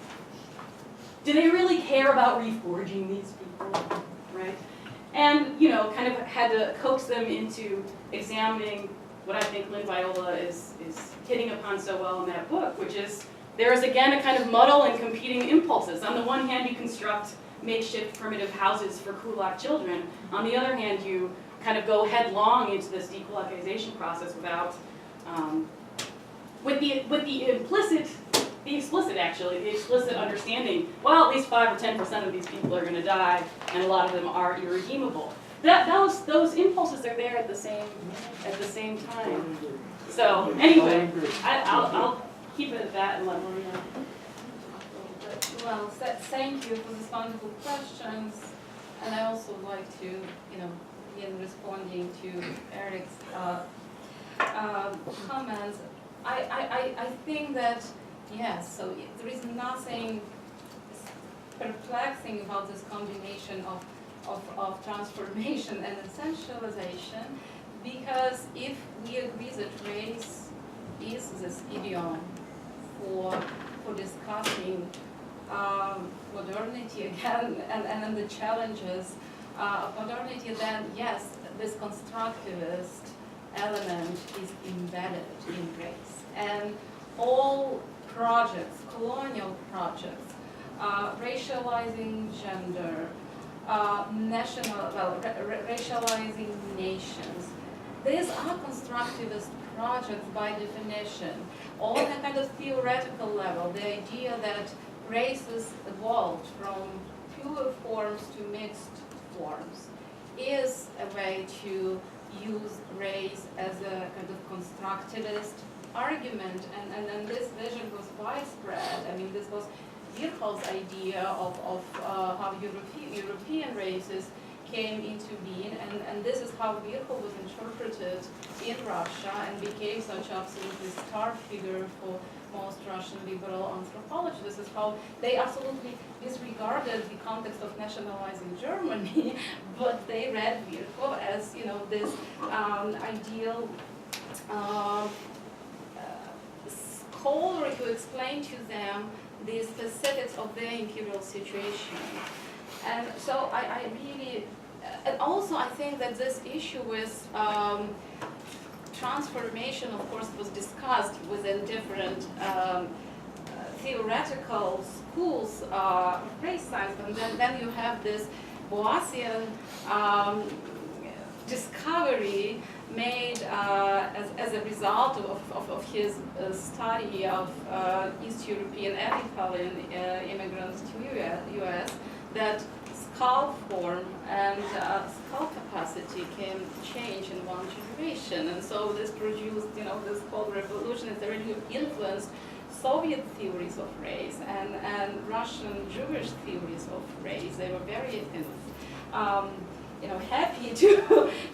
do they really care about reforging these people, right? And, you know, kind of had to coax them into examining what I think Lynn Viola is hitting upon so well in that book, which is there is, again, a kind of muddle and competing impulses. On the one hand, you construct makeshift primitive houses for kulak children. On the other hand, you kind of go headlong into this dekulakization process without, with the explicit understanding, well, at least 5 or 10% of these people are going to die, and a lot of them are irredeemable. Those impulses are there at the same time. So anyway, I'll keep it at that and let Marina talk a little bit. Well, thank you for these wonderful questions, and I also like to, you know, in responding to Eric's comments, I think that yes, so there is nothing perplexing about this combination of transformation and essentialization, because if we agree that race is this idiom for discussing modernity again and the challenges of modernity, then yes, this constructivist element is embedded in race. And all projects, colonial projects, racializing gender, racializing nations, these are constructivist projects by definition. All on a kind of theoretical level, the idea that races evolved from pure forms to mixed forms is a way to use race as a kind of constructivist argument, and this vision was widespread. I mean, this was Virchow's idea of how European races came into being, and this is how Virchow was interpreted in Russia and became such absolutely star figure for most Russian liberal anthropologists. This is how they absolutely disregarded the context of nationalizing Germany, but they read Virchow as, you know, this ideal scholar who explained to them the specifics of their imperial situation. And so I really, and also I think that this issue with transformation, of course, was discussed within different theoretical schools of race science, and then you have this Boasian discovery made as a result of his study of East European and Italian immigrants to US, that skull form and skull capacity can change in one generation. And so this produced, you know, this whole revolution. It really influenced Soviet theories of race and Russian Jewish theories of race. They were very you know, happy to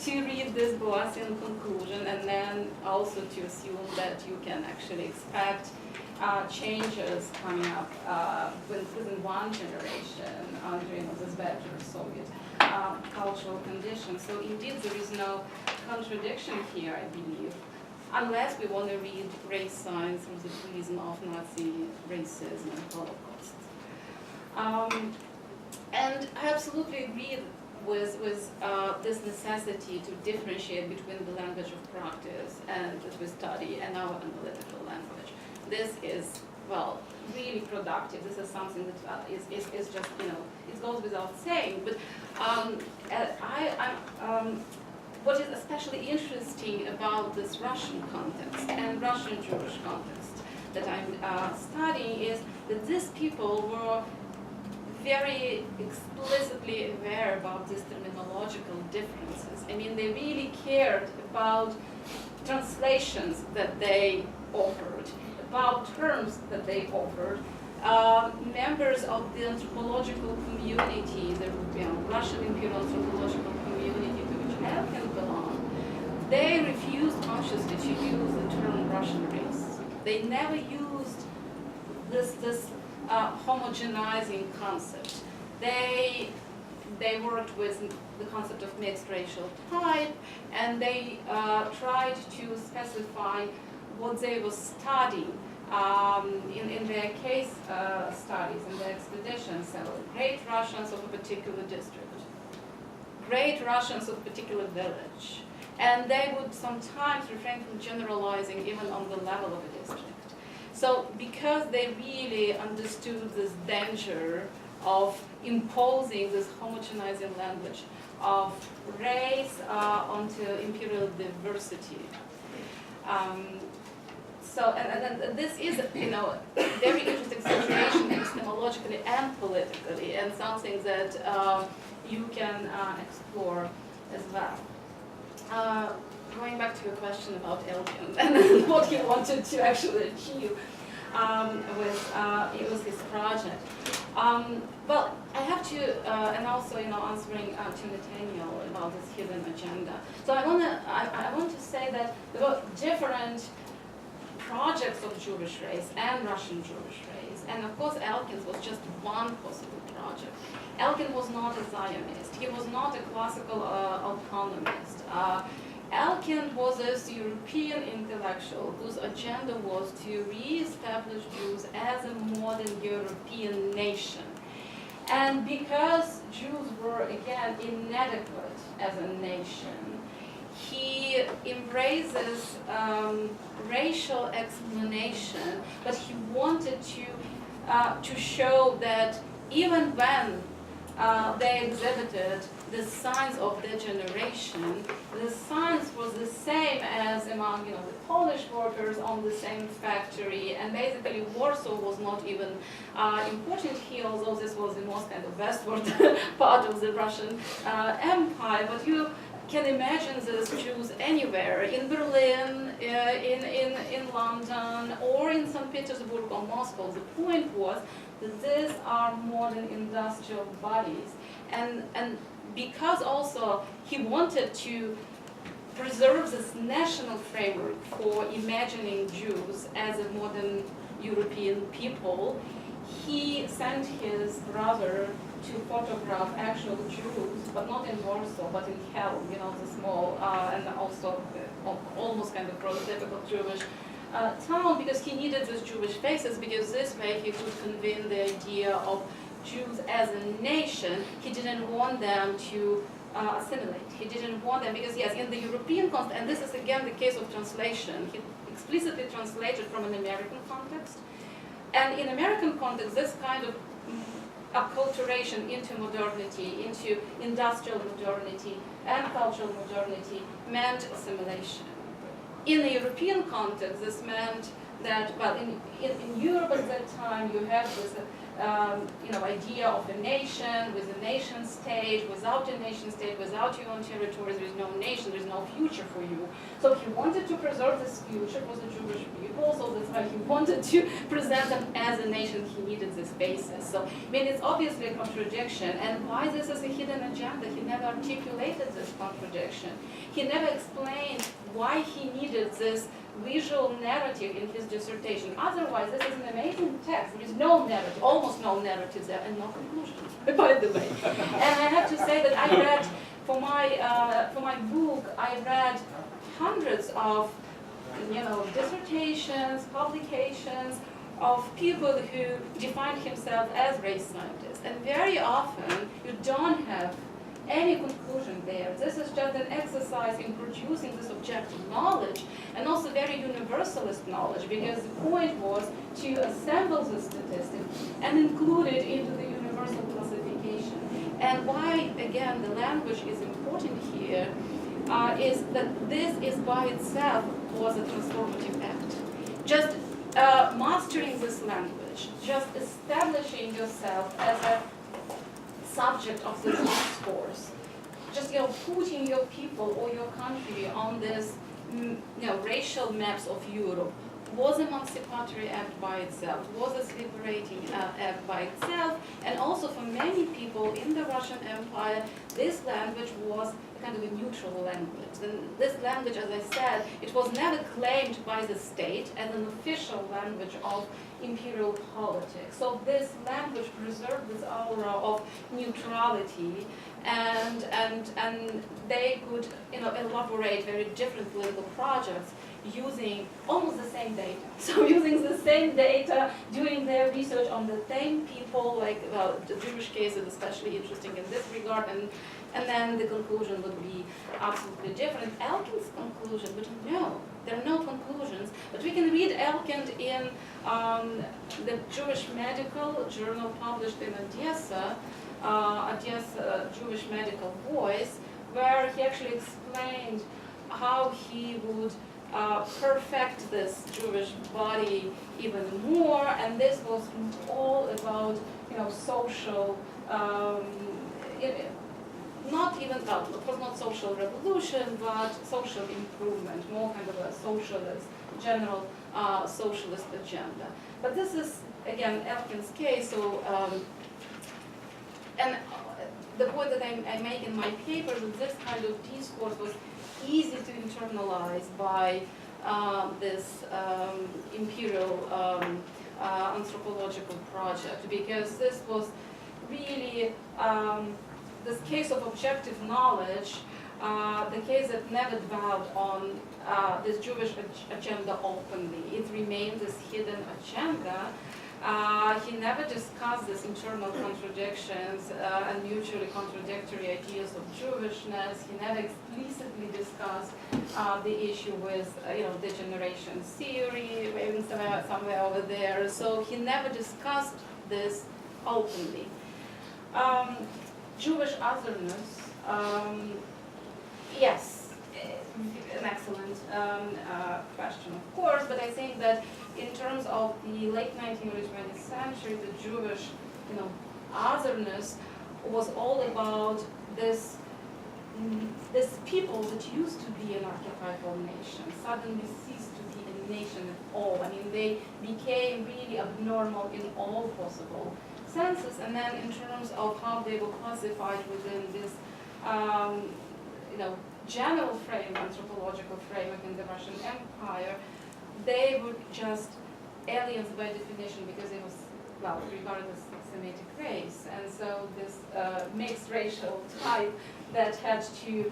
read this Boasian conclusion, and then also to assume that you can actually expect changes coming up within one generation during this better Soviet cultural conditions. So indeed, there is no contradiction here, I believe, unless we want to read race science through the prism of Nazi racism and Holocaust. And I absolutely agree with this necessity to differentiate between the language of practice and that we study and our analytical language. This is, well, really productive. This is something that is just, you know, it goes without saying. But what is especially interesting about this Russian context and Russian Jewish context that I'm studying is that these people were very explicitly aware about these terminological differences. I mean, they really cared about translations that they offered, about terms that they offered. Members of the anthropological community, the Russian Imperial Anthropological Community to which Elkin belonged, they refused consciously to use the term Russian race. They never used this homogenizing concept. They worked with the concept of mixed racial type, and they tried to specify what they were studying in their case studies, in their expeditions. So great Russians of a particular district, great Russians of a particular village. And they would sometimes refrain from generalizing even on the level of a district. So because they really understood this danger of imposing this homogenizing language of race onto imperial diversity. And this is, very interesting situation epistemologically and politically, and something that you can explore as well. Going back to your question about Elkin and what he wanted to actually achieve with his project. Well, I have to, and also, answering to Nathaniel about this hidden agenda. So I want to say that there were different projects of Jewish race and Russian Jewish race, and of course Elkin's was just one possible project. Elkin was not a Zionist. He was not a classical autonomist. Elkin was a European intellectual whose agenda was to re-establish Jews as a modern European nation. And because Jews were, again, inadequate as a nation, he embraces racial explanation, but he wanted to show that even when they exhibited the signs of degeneration, the signs was the same as among the Polish workers on the same factory, and basically Warsaw was not even important here, although this was the most kind of westward part of the Russian Empire. But you can imagine these Jews anywhere, in Berlin, in London, or in St. Petersburg or Moscow. The point was that these are modern industrial bodies. And because also he wanted to preserve this national framework for imagining Jews as a modern European people, he sent his brother to photograph actual Jews, but not in Warsaw, but in Hell, the small and also almost kind of prototypical Jewish town, because he needed these Jewish faces, because this way he could convey the idea of Jews as a nation. He didn't want them to assimilate. He didn't want them, because yes, in the European context, and this is again the case of translation, he explicitly translated from an American context. And in American context, this kind of acculturation into modernity, into industrial modernity and cultural modernity meant assimilation. In the European context, this meant that, well, in Europe at that time, you have this idea of a nation with a nation state. Without a nation state, without your own territories, there is no nation, there is no future for you. So he wanted to preserve this future for the Jewish people, so that's why he wanted to present them as a nation. He needed this basis. So, I mean, it's obviously a contradiction. And why this is a hidden agenda? He never articulated this contradiction. He never explained why he needed this visual narrative in his dissertation. Otherwise, this is an amazing text. There is no narrative, almost no narrative there, and no conclusion, by the way. And I have to say that I read, for my book, I read hundreds of dissertations, publications of people who defined themselves as race scientists. And very often, you don't have any conclusion there. This is just an exercise in producing this objective knowledge, and also very universalist knowledge, because the point was to assemble the statistics and include it into the universal classification. And why, again, the language is important here is that this is by itself was a transformative act. Just mastering this language, just establishing yourself as a subject of this discourse. Just putting your people or your country on this racial maps of Europe was an emancipatory act by itself, was a liberating act by itself, and also for many people in the Russian Empire, this language was kind of a neutral language. And this language, as I said, it was never claimed by the state as an official language of imperial politics. So this language preserved this aura of neutrality, and they could elaborate very different political projects using almost the same data. So using the same data, doing their research on the same people, like the Jewish case is especially interesting in this regard, and then the conclusion would be absolutely different. Elkin's conclusion, but no, there are no conclusions, but we can read Elkin in the Jewish Medical Journal published in Odessa, Jewish Medical Voice, where he actually explained how he would perfect this Jewish body even more, and this was all about social, not even, well, it was not social revolution, but social improvement, more kind of a socialist, general socialist agenda. But this is, again, Elkin's case, so, and the point that I make in my paper is that this kind of discourse was easy to internalize by this imperial anthropological project, because this was really this case of objective knowledge, the case that never dwelled on this Jewish agenda openly. It remained this hidden agenda. He never discussed these internal contradictions and mutually contradictory ideas of Jewishness. He never explicitly discussed the issue with, degeneration theory, even somewhere over there. So he never discussed this openly. Jewish otherness, yes, an excellent question, of course, but I think that in terms of the late 19th, early 20th century, the Jewish, otherness was all about this people that used to be an archetypal nation suddenly ceased to be a nation at all. I mean, they became really abnormal in all possible senses, and then in terms of how they were classified within this, general frame, anthropological framework in the Russian Empire, they were just aliens by definition because they was, regarded as Semitic race, and so this mixed racial type that had to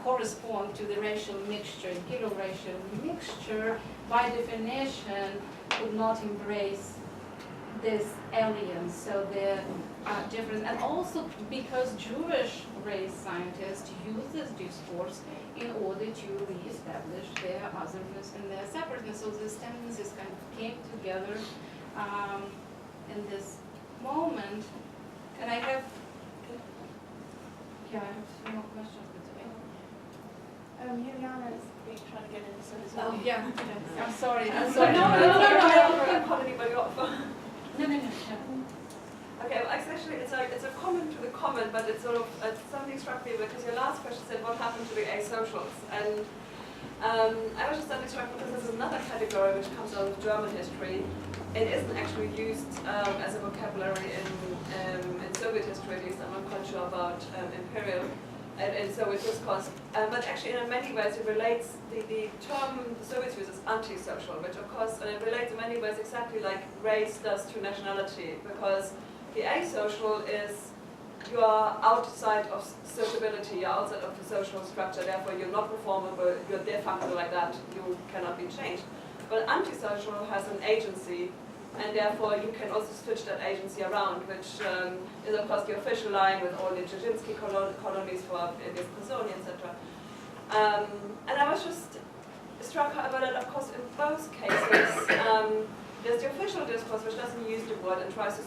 correspond to the racial mixture, imperial racial mixture, by definition would not embrace this aliens, so they're different. And also because Jewish race scientists use this discourse in order to re-establish their otherness and their separateness. So these tendencies kind of came together in this moment. And I have, I have some more questions. Juliana is trying to get in this as well. Oh, yeah, I'm sorry. No, I can't cut anybody off. No. Okay, well, actually, it's a comment to the comment, but it's sort of something struck me because your last question said what happened to the asocials, and I was just suddenly struck because there's another category which comes out of German history. It isn't actually used as a vocabulary in Soviet history, at least. I'm not quite sure about imperial and Soviet discourse, but actually in many ways it relates, the term the Soviets use is anti-social, which of course, and it relates in many ways exactly like race does to nationality, because the asocial is you are outside of sociability, you're outside of the social structure, therefore you're not performable, you're de facto like that, you cannot be changed. But antisocial has an agency, and therefore you can also switch that agency around, which is of course the official line with all the Dzerzhinsky colonies for Discussant, etc. And I was just struck about it, of course, in both cases. There's the official discourse which doesn't use the word and tries to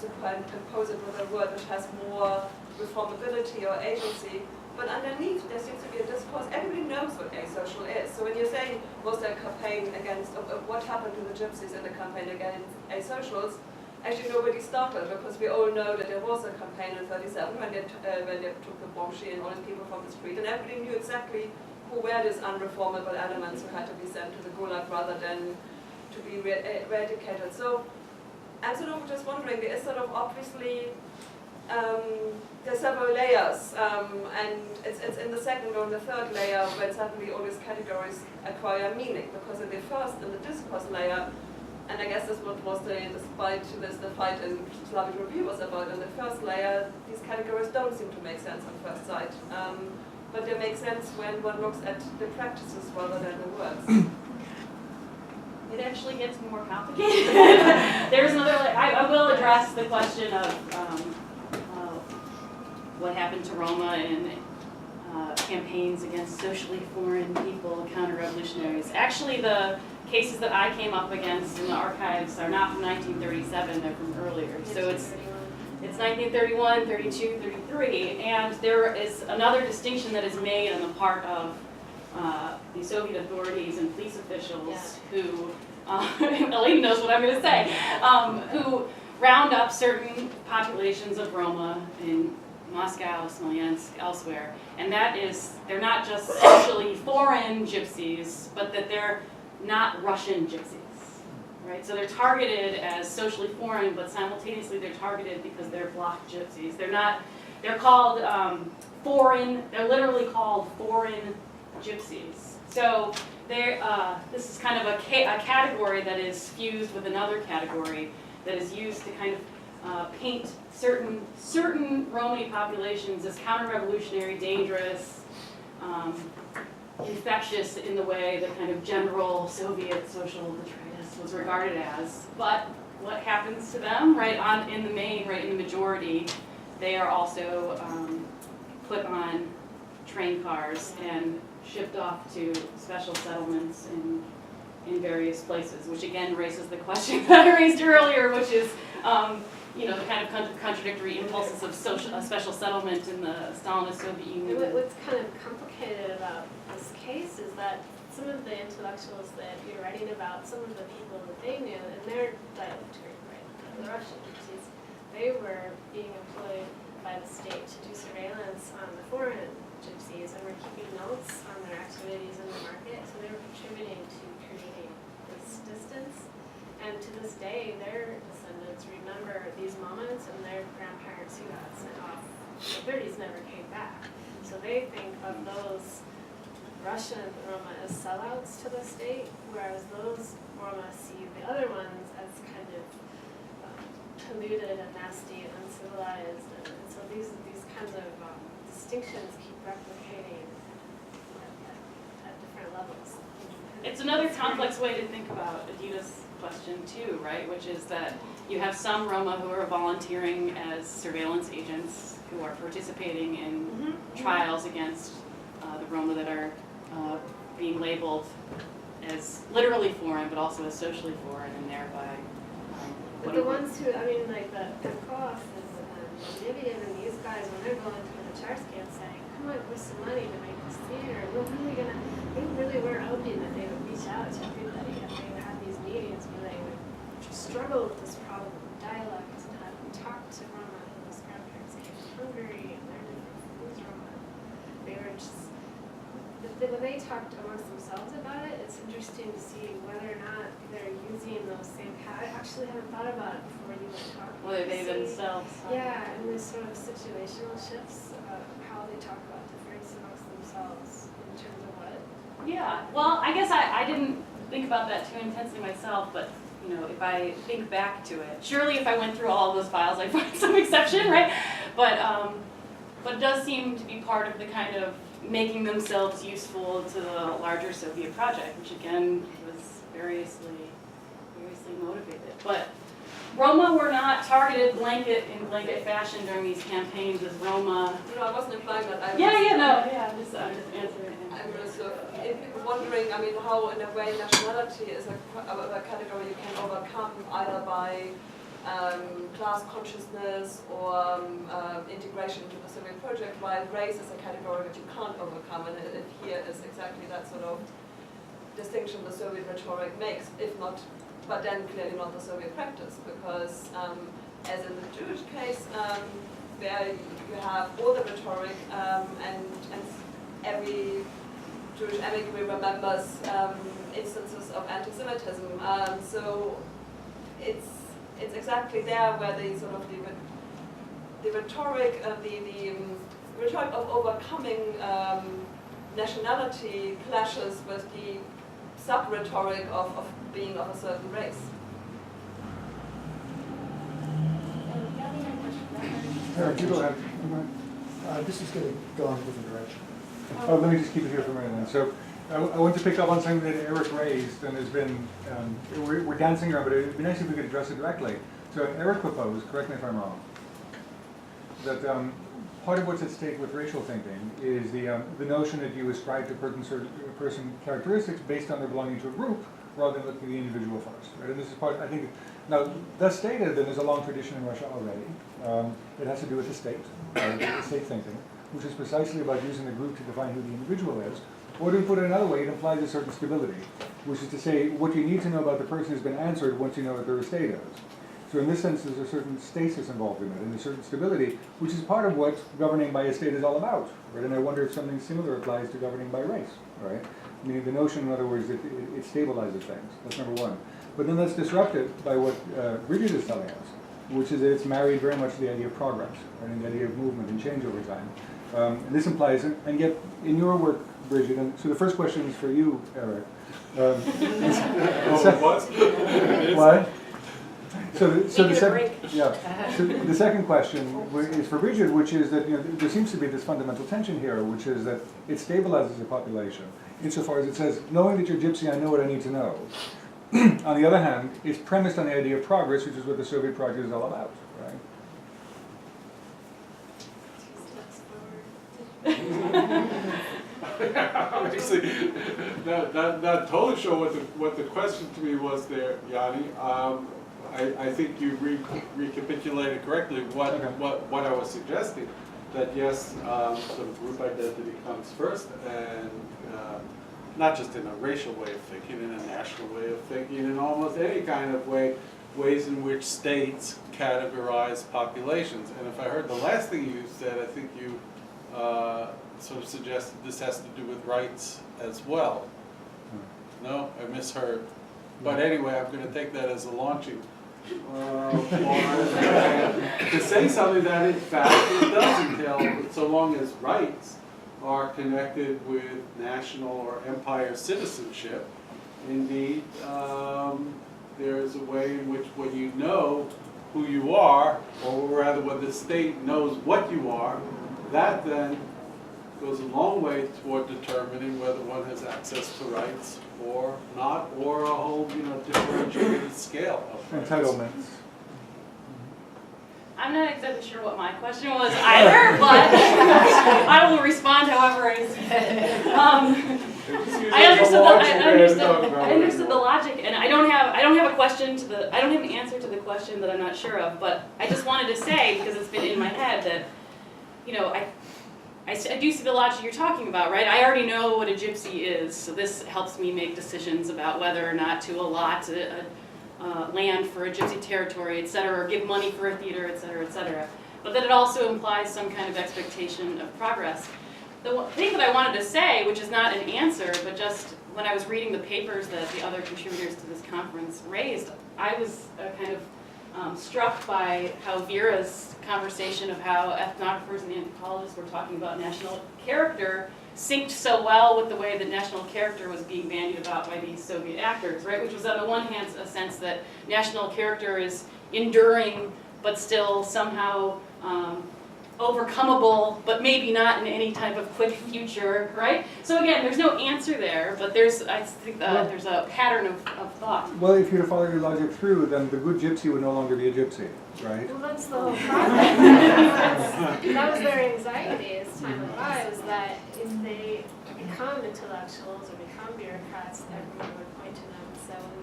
impose it with a word which has more reformability or agency. But underneath there seems to be a discourse, everybody knows what asocial is. So when you're saying, was there a campaign against, what happened to the gypsies in the campaign against asocials, actually nobody started, because we all know that there was a campaign in 37 when they took the bombshell and all the people from the street, and everybody knew exactly who were these unreformable elements who had to be sent to the gulag rather than to be eradicated. So I'm sort of just wondering, there is sort of obviously, there's several layers, and it's in the second or in the third layer when suddenly all these categories acquire meaning, because in the discourse layer, and I guess that's what was the fight in Slavic Review was about. In the first layer, these categories don't seem to make sense on first sight, but they make sense when one looks at the practices rather than the words. It actually gets more complicated. There's another. I will address the question of what happened to Roma in campaigns against socially foreign people, counter-revolutionaries. Actually, the cases that I came up against in the archives are not from 1937, they're from earlier. So it's 1931, 32, 33, and there is another distinction that is made on the part of the Soviet authorities and police officials who, Elaine knows what I'm going to say, who round up certain populations of Roma in Moscow, Smolensk, elsewhere, and that is, they're not just socially foreign gypsies, but that they're not Russian gypsies, right? So they're targeted as socially foreign, but simultaneously they're targeted because they're bloc gypsies. They're called foreign, they're literally called foreign gypsies. So this is kind of a category that is fused with another category that is used to kind of paint certain Romani populations as counter-revolutionary, dangerous, infectious in the way that kind of general Soviet social detritus was regarded as. But what happens to them, in the main, in the majority, they are also put on train cars and shipped off to special settlements in various places, which again raises the question that I raised earlier, which is the kind of contradictory impulses of special settlement in the Stalinist Soviet Union. What's kind of complicated about this case is that some of the intellectuals that you're writing about, some of the people that they knew in their dialect group, the Russian gypsies, they were being employed by the state to do surveillance on the foreign gypsies and were keeping notes on their activities in the market, so they were contributing to creating this distance. And to this day, their descendants remember these moments, and their grandparents who got sent off in the 30s never came back. So they think of those Russian Roma as sellouts to the state, whereas those Roma see the other ones as kind of polluted and nasty and uncivilized. And so these kinds of distinctions keep replicating at different levels. It's another complex way to think about Adita's question too, right? Which is that you have some Roma who are volunteering as surveillance agents who are participating in trials against the Roma that are being labeled as literally foreign, but also as socially foreign, and thereby. But the ones who, like the Petkov and Nivian and these guys, when they're going to the Charsky and saying, come on, with some money to make this theater, they really were hoping that they would reach out to everybody, and they would have these meetings where they would struggle with this problem of dialect and have them talk to Roma, whose grandparents came from Hungary, and they're different from who's Roma. They were just, when they talked amongst themselves about it, it's interesting to see whether or not they're using those same I actually haven't thought about it before you were talking. Whether they themselves. Yeah, and this sort of situational shifts about how they talk about difference amongst themselves in terms of what. Yeah, well, I guess I didn't think about that too intensely myself, but if I think back to it, surely if I went through all of those files, I'd find some exception, right? But it does seem to be part of the kind of making themselves useful to the larger Soviet project, which again was variously motivated. But Roma were not targeted in blanket fashion during these campaigns as Roma. No, I wasn't implying that. I'm just answering. I'm just wondering, how in a way nationality is a category you can overcome either by class consciousness or integration into the Soviet project, while race is a category that you can't overcome, and it here is exactly that sort of distinction the Soviet rhetoric makes, if not but then clearly not the Soviet practice, because as in the Jewish case, there you have all the rhetoric, and every Jewish emigre remembers instances of anti-Semitism. So it's exactly there where the sort of the rhetoric, the rhetoric of overcoming nationality clashes with the sub-rhetoric of being of a certain race. Eric, you go ahead. This is going to go in a different direction. Oh, let me just keep it here for a minute then. So I want to pick up on something that Eric raised, and has been, we're dancing around, but it would be nice if we could address it directly. So Eric proposed, correct me if I'm wrong, that part of what's at stake with racial thinking is the notion that you ascribe to a person characteristics based on their belonging to a group, rather than looking at the individual first. Right? And this is part, I think, now that's stated, and there's a long tradition in Russia already. It has to do with the state, the state thinking, which is precisely about using the group to define who the individual is. Or to put it another way, it implies a certain stability, which is to say, what you need to know about the person has been answered once you know what their estate is. So in this sense, there's a certain stasis involved in it, and a certain stability, which is part of what governing by a state is all about. Right? And I wonder if something similar applies to governing by race. Right? Meaning the notion, in other words, that it stabilizes things. That's number one. But then that's disrupted by what Brigid is telling us, which is that it's married very much to the idea of progress, right? And the idea of movement and change over time. And this implies, and yet in your work, Brigid, and so the first question is for you, Eric. What? So the second question is for Brigid, which is that there seems to be this fundamental tension here, which is that it stabilizes a population insofar as it says, knowing that you're Gypsy, I know what I need to know. On the other hand, it's premised on the idea of progress, which is what the Soviet project is all about, right? Obviously, not totally sure what the question to me was there, Yanni. I think you recapitulated correctly what I was suggesting. That yes, sort of group identity comes first, and not just in a racial way of thinking, in a national way of thinking, in almost any kind of ways in which states categorize populations. And if I heard the last thing you said, I think you sort of suggested this has to do with rights as well. No, I misheard. But anyway, I'm going to take that as a launching point to say something that in fact it does entail, so long as rights are connected with national or empire citizenship. Indeed, there is a way in which when you know who you are, or rather when the state knows what you are, that then goes a long way toward determining whether one has access to rights or not, or a whole differentiated scale of rights. Entitlements. I'm not exactly sure what my question was either, but I will respond however I see fit. I understood the logic, and I don't have a question to I don't have an answer to the question that I'm not sure of. But I just wanted to say, because it's been in my head, that I do see the logic you're talking about, right? I already know what a gypsy is, so this helps me make decisions about whether or not to allot land for a gypsy territory, et cetera, or give money for a theater, et cetera, et cetera. But that it also implies some kind of expectation of progress. The thing that I wanted to say, which is not an answer, but just when I was reading the papers that the other contributors to this conference raised, I was kind of struck by how Vera's conversation of how ethnographers and anthropologists were talking about national character synced so well with the way that national character was being bandied about by these Soviet actors, right? Which was on the one hand a sense that national character is enduring, but still somehow overcomable, but maybe not in any type of quick future, right? So again, there's no answer there, but I think there's a pattern of thought. Well, if you were to follow your logic through, then the good gypsy would no longer be a gypsy, right? Well, that's the whole problem. That was their anxiety as time went by, was that if they become intellectuals or become bureaucrats, everyone would point to them and say, well,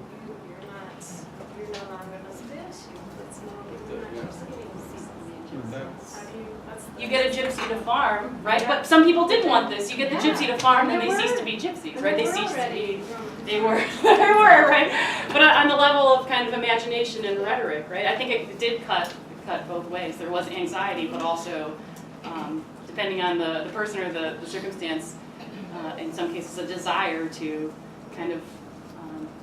you're no longer this bitch. It's no, you're not proceeding. How do you, what's the- You get a gypsy to farm, right? But some people did want this. You get the gypsy to farm, and they cease to be gypsies, right? They cease to be. They were, they were, right? But on the level of kind of imagination and rhetoric, right? I think it did cut both ways. There was anxiety, but also, depending on the person or the circumstance, in some cases, a desire to kind of,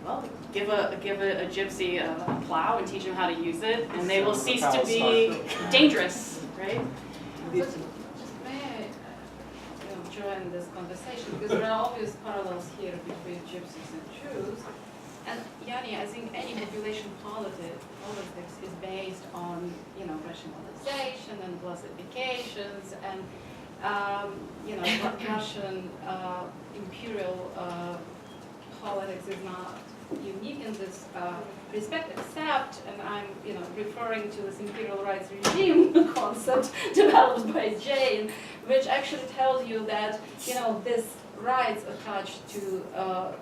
well, give a gypsy a plow and teach them how to use it, and they will cease to be dangerous, right? Just may I join this conversation, because there are obvious parallels here between gypsies and Jews. And Yanni, I think any population politics is based on, rationalization and classifications, and Russian imperial politics is not unique in this respect, except, and I'm referring to this imperial rights regime concept developed by Jane, which actually tells you that this rights attached to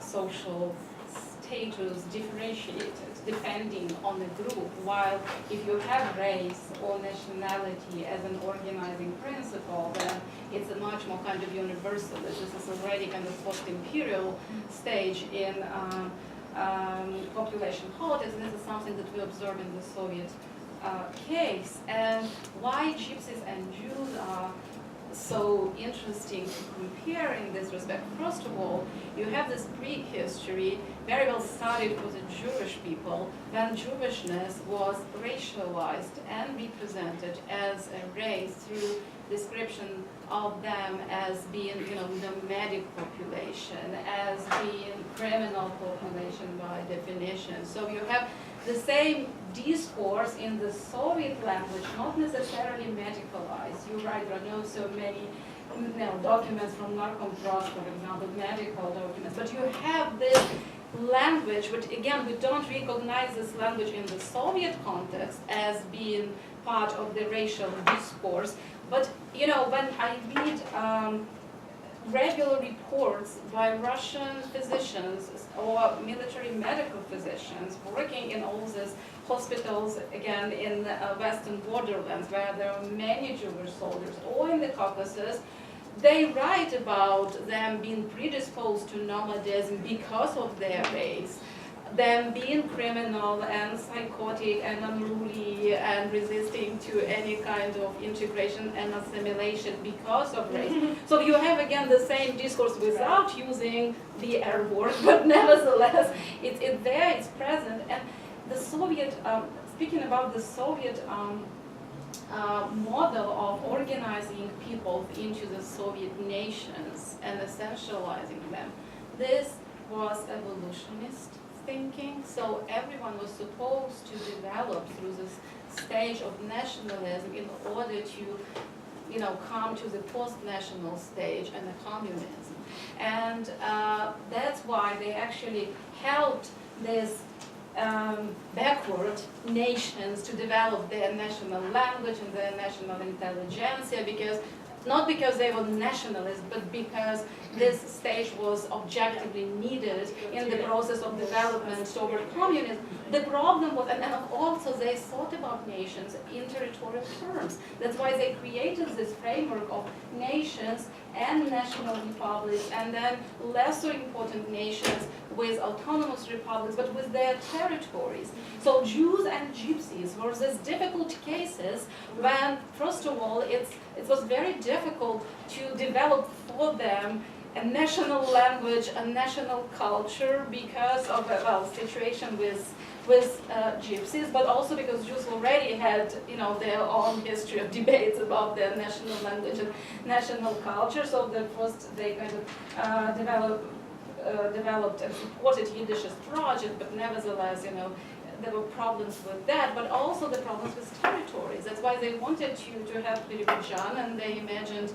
social status differentiated depending on the group, while if you have race or nationality as an organizing principle, then it's a much more kind of universalist. This is already kind of post-imperial stage in population politics, and this is something that we observe in the Soviet case. And why gypsies and Jews are so interesting to compare in this respect. First of all, you have this prehistory, very well studied for the Jewish people, when Jewishness was racialized and represented as a race through description of them as being, nomadic population, as being criminal population by definition. So you have the same discourse in the Soviet language, not necessarily medicalized. You write, there are no so many documents from Narkomtrust, for example, medical documents, but you have this language, which again, we don't recognize this language in the Soviet context as being part of the racial discourse. But, when I read regular reports by Russian physicians or military medical physicians working in all these hospitals, again, in Western borderlands, where there are many Jewish soldiers, or in the Caucasus, they write about them being predisposed to nomadism because of their race, them being criminal and psychotic and unruly and resisting to any kind of integration and assimilation because of race. So you have again the same discourse without using the R word, but nevertheless it's there, it's present. And the Soviet, speaking about the Soviet model of organizing people into the Soviet nations and essentializing them, this was evolutionist thinking. So everyone was supposed to develop through this stage of nationalism in order to, come to the post-national stage and the communism. And that's why they actually helped this backward nations to develop their national language and their national intelligentsia, not because they were nationalists, but because this stage was objectively needed in the process of development toward communism. The problem was, and also they thought about nations in territorial terms. That's why they created this framework of nations and national republics, and then lesser important nations with autonomous republics, but with their territories. So Jews and Gypsies were these difficult cases when, first of all, it was very difficult to develop for them a national language, a national culture, because of a situation with Gypsies, but also because Jews already had, their own history of debates about their national language and national culture. So they kind of developed and supported Yiddishist project, but nevertheless, there were problems with that, but also the problems with territories. That's why they wanted to have Azerbaijan, and they imagined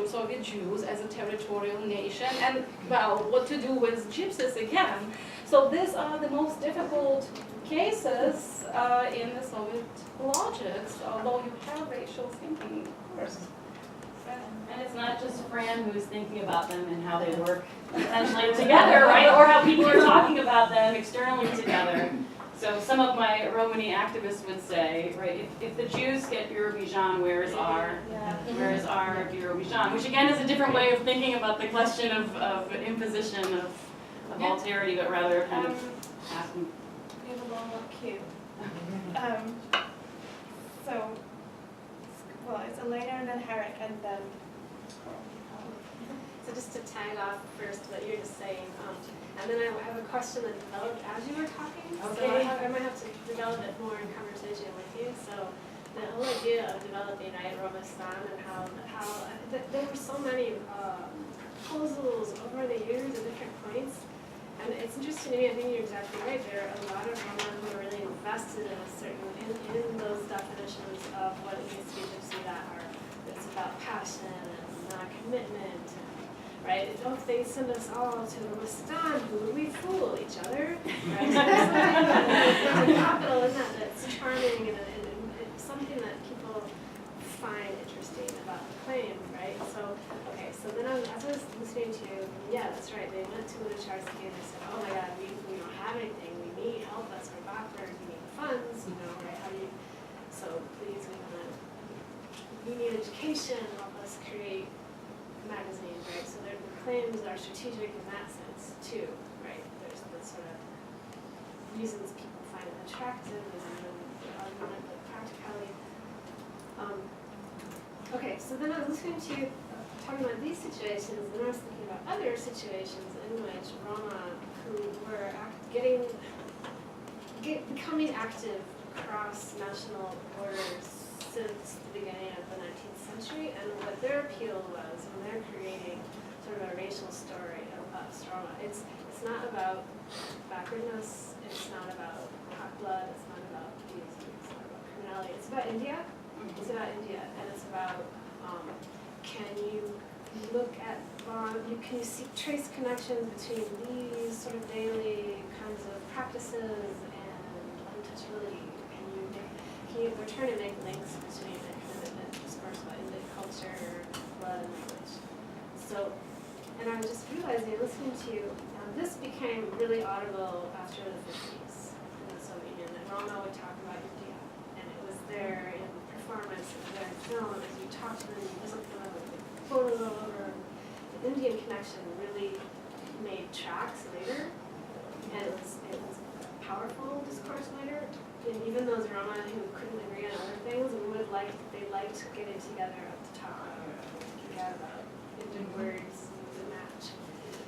Soviet Jews as a territorial nation, and, what to do with Gypsies again. So these are the most difficult cases in the Soviet logics, although you have racial thinking, of course. And it's not just Fran who's thinking about them and how they work essentially together, right? Or how people are talking about them externally together. So some of my Romani activists would say, right, if the Jews get Eurovision, where is our Eurovision? Which again is a different way of thinking about the question of imposition of alterity, but rather kind of asking. You have a long queue. So, well, it's Elena and then Herrick and then. So just to tag off first what you're just saying, and then I have a question that developed as you were talking. Okay. So I might have to develop it more in conversation with you. So the whole idea of developing Roma Stan and how there were so many proposals over the years at different points. And it's interesting to me, I think you're exactly right. There are a lot of Roma who are really invested in a certain, in those definitions of what it means to be Gypsy that are, it's about passion and commitment. Right? If they send us all to Roma Stan, who would we fool? Each other? Right? So there's a capital in that that's charming and it's something that people find interesting about the claim, right? So, okay, so then as I was listening to you, yeah, that's right, they went to Lucharsky and they said, oh my God, we don't have anything, we need help us, we're backward, we need funds, right? How do you, so please, we need education, help us create magazines, right? So the claims are strategic in that sense too, right? There's the sort of reasons people find it attractive and the argument of practicality. Okay, so then I was listening to you talking about these situations, and I was thinking about other situations in which Roma who were becoming active across national borders since the beginning of the 19th century, and what their appeal was when they're creating sort of a racial story of us, Roma. It's not about backwardness, it's not about hot blood, it's not about abuse, it's not about criminality, it's about India. It's about India, and it's about can you look at can you trace connections between these sort of daily kinds of practices and untouchability? We're trying to make links between the commitment discourse about Indian culture, blood, and language. So, and I was just realizing, listening to you, this became really audible after the 50s in the Soviet Union, that Roma would talk about India, and it was there in performance, it was there in film, as you talk to them, you listen to them, with photos all over. The Indian connection really made tracks later, and it was powerful discourse later. And even those Roma who couldn't agree on other things, they liked getting together at the top, thinking about Indian words to match.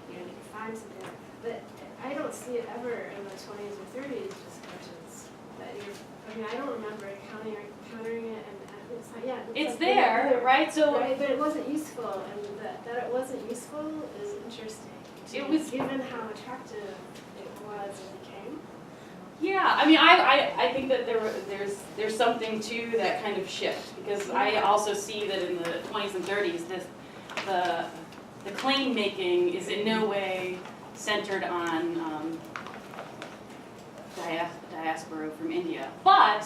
You could find something there. But I don't see it ever in the 20s or 30s discussions. I don't remember countering it, and it's not, yeah. It's there, right? So, right, but it wasn't useful, and that it wasn't useful is interesting. It was given how attractive it was and became. Yeah, I mean, I think that there's something to that kind of shift, because I also see that in the 20s and 30s, the claim making is in no way centered on diaspora from India, but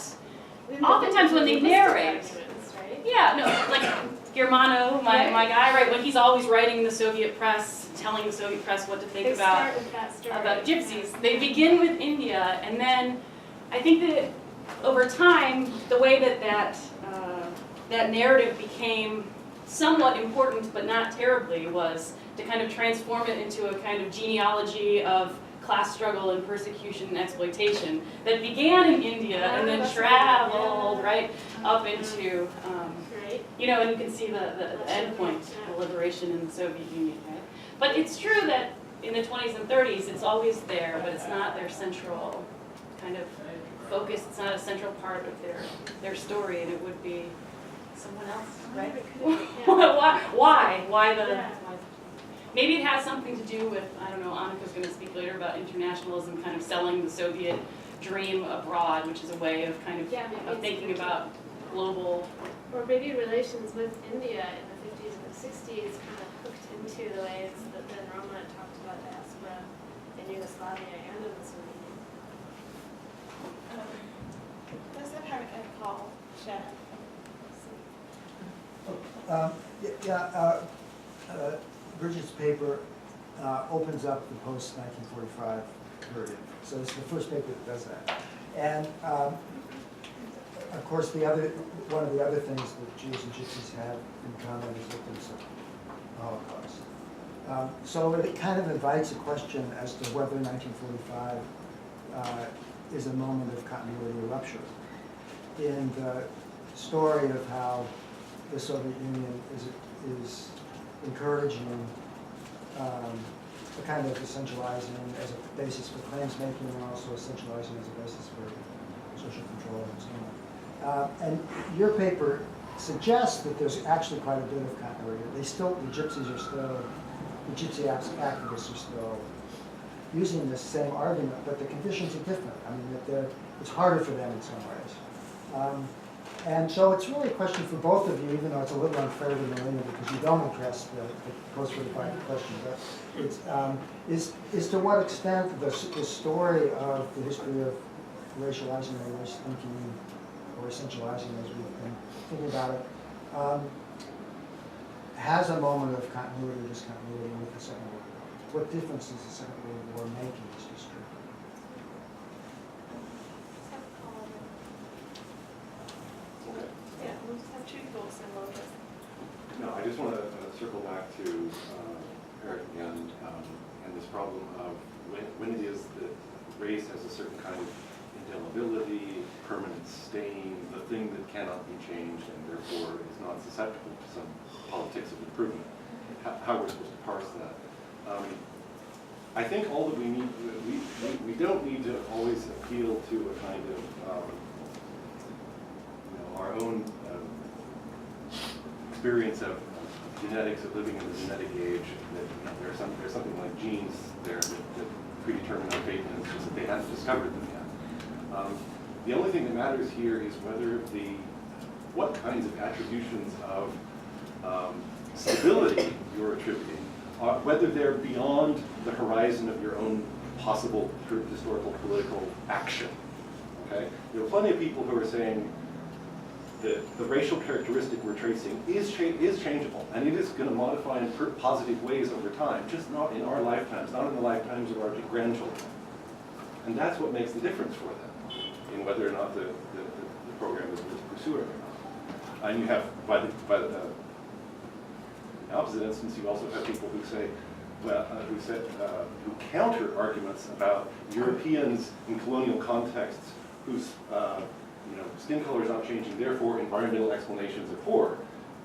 oftentimes when they narrate, yeah, no, like Germano, my guy, right, when he's always writing the Soviet press, telling the Soviet press what to think about gypsies, they begin with India, and then I think that over time, the way that narrative became somewhat important, but not terribly, was to kind of transform it into a kind of genealogy of class struggle and persecution and exploitation that began in India and then traveled right up into, and you can see the end point, the liberation in the Soviet Union, right? But it's true that in the 20s and 30s, it's always there, but it's not their central kind of focus. It's not a central part of their story, and it would be someone else, right? Why the? Maybe it has something to do with, I don't know, Annika's going to speak later about internationalism, kind of selling the Soviet dream abroad, which is a way of kind of thinking about global. Or maybe relations with India in the 50s and the 60s kind of hooked into the ways that then Roma talked about diaspora in Yugoslavia and in the Soviet Union. Does that have a call, Shannon? Brigid's paper opens up the post-1945 period. So it's the first paper that does that. And of course, one of the other things that Jews and Gypsies have in common is victims of the Holocaust. So it kind of invites a question as to whether 1945 is a moment of continuity or rupture. In the story of how the Soviet Union is encouraging a kind of essentializing as a basis for claims making, and also essentializing as a basis for social control and so on. And your paper suggests that there's actually quite a bit of continuity. The Gypsies are still, the Gypsy activists are still using this same argument, but the conditions are different. I mean, that it's harder for them in some ways. And so it's really a question for both of you, even though it's a little unfair to Marina because you don't address the post-45 question. But it's, is to what extent the story of the history of racializing or race thinking or essentializing, as we've been thinking about it, has a moment of continuity or discontinuity with the Second World War. What difference does the Second World War make in this history? Yeah, we'll just have two thoughts and we'll just. No, I just want to circle back to Eric again, and this problem of when it is that race has a certain kind of indelibility, permanent stain, the thing that cannot be changed and therefore is not susceptible to some politics of improvement. How we're supposed to parse that. I think all that we need, we don't need to always appeal to a kind of our own experience of genetics, of living in the genetic age, that there's something like genes there that predetermine our fate, and it's just that they haven't discovered them yet. The only thing that matters here is whether what kinds of attributions of stability you're attributing, whether they're beyond the horizon of your own possible historical political action. Okay, there are plenty of people who are saying that the racial characteristic we're tracing is changeable, and it is going to modify in positive ways over time, just not in our lifetimes, not in the lifetimes of our grandchildren. And that's what makes the difference for them, in whether or not the program is worth pursuing or not. And you have, by the opposite instance, you also have people who say, well, who counter arguments about Europeans in colonial contexts whose skin color is not changing, therefore environmental explanations are poor,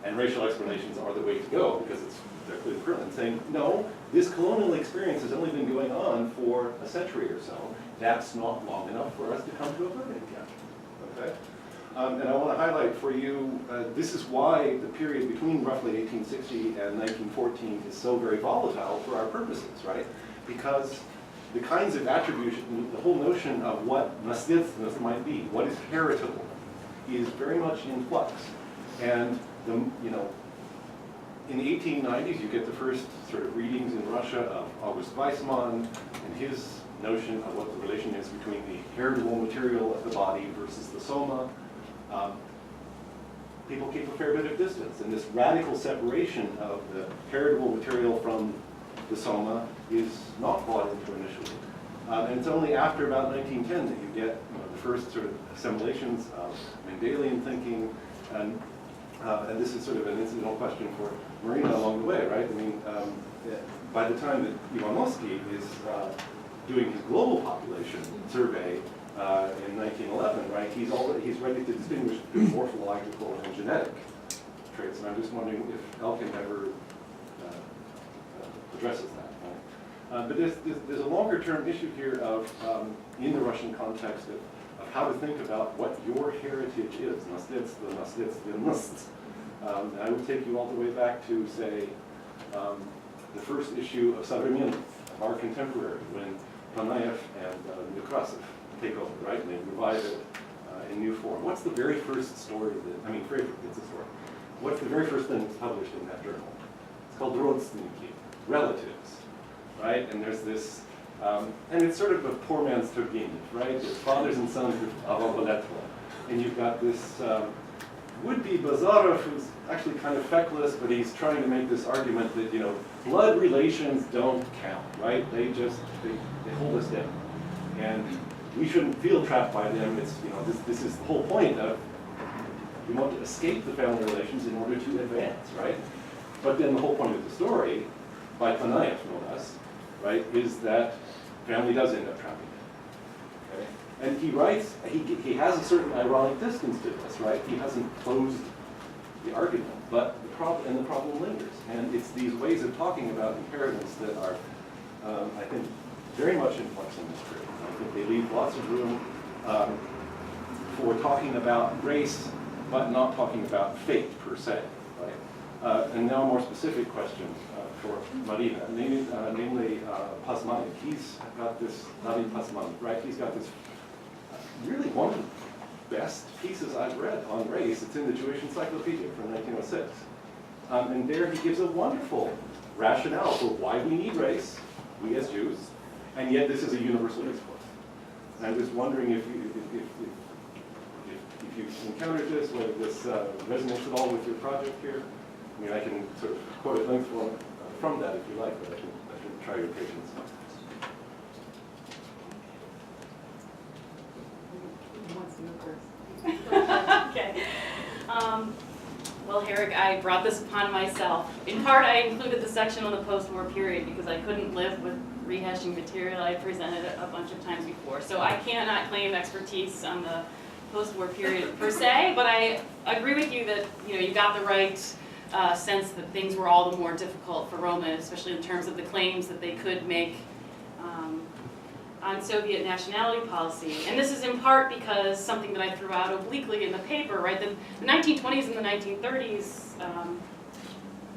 and racial explanations are the way to go because they're clearly permanent. Saying, no, this colonial experience has only been going on for a century or so. That's not long enough for us to come to a verdict yet. Okay? And I want to highlight for you, this is why the period between roughly 1860 and 1914 is so very volatile for our purposes, right? Because the kinds of attribution, the whole notion of what наследственность might be, what is heritable, is very much in flux. And in the 1890s, you get the first sort of readings in Russia of August Weizmann and his notion of what the relation is between the heritable material of the body versus the soma. People keep a fair bit of distance, and this radical separation of the heritable material from the soma is not bought into initially. And it's only after about 1910 that you get the first sort of assimilations of Mendelian thinking, and this is sort of an incidental question for Marina along the way, right? I mean, by the time that Ivanovsky is doing his global population survey in 1911, right? He's ready to distinguish between morphological and genetic traits, and I'm just wondering if Elkin ever addresses that. Right? But there's a longer-term issue here of, in the Russian context, of how to think about what your heritage is. And I would take you all the way back to, say, the first issue of Современник, of Our Contemporary, when Panayev and Nekrasov take over, right? And they revive it in new form. What's the very first story it's a story. What's the very first thing that's published in that journal? It's called Родственники, relatives, right? And there's this, and it's sort of a poor man's Turgenev, right? It's fathers and sons of Oboletva. And you've got this would-be Bazarov who's actually kind of feckless, but he's trying to make this argument that, blood relations don't count, right? They hold us down. And we shouldn't feel trapped by them. It's, you know, this is the whole point of, we want to escape the family relations in order to advance, right? But then the whole point of the story, by Patronage no less, right, is that family does end up trapping it. Okay? And he writes, he has a certain ironic distance to this, right? He hasn't closed the argument, but the problem lingers. And it's these ways of talking about imperatives that are, I think, very much in flux in this period. I think they leave lots of room for talking about race, but not talking about fate per se, right? And now a more specific question for Marina, namely Pasmani. He's got this, Pasmani, right? He's got this really one of the best pieces I've read on race. It's in the Jewish Encyclopedia from 1906. And there he gives a wonderful rationale for why we need race, we as Jews, and yet this is a universal discourse. And I'm just wondering if you've encountered this, whether this resonates at all with your project here. I mean, I can sort of quote at length from that if you like, but I should try your patience. Who wants to go first? Okay. Well, Herrick, I brought this upon myself. In part, I included the section on the post-war period because I couldn't live with rehashing material I presented a bunch of times before. So I cannot claim expertise on the post-war period per se, but I agree with you that you got the right sense that things were all the more difficult for Roma, especially in terms of the claims that they could make on Soviet nationality policy. And this is in part because something that I threw out obliquely in the paper, right? The 1920s and the 1930s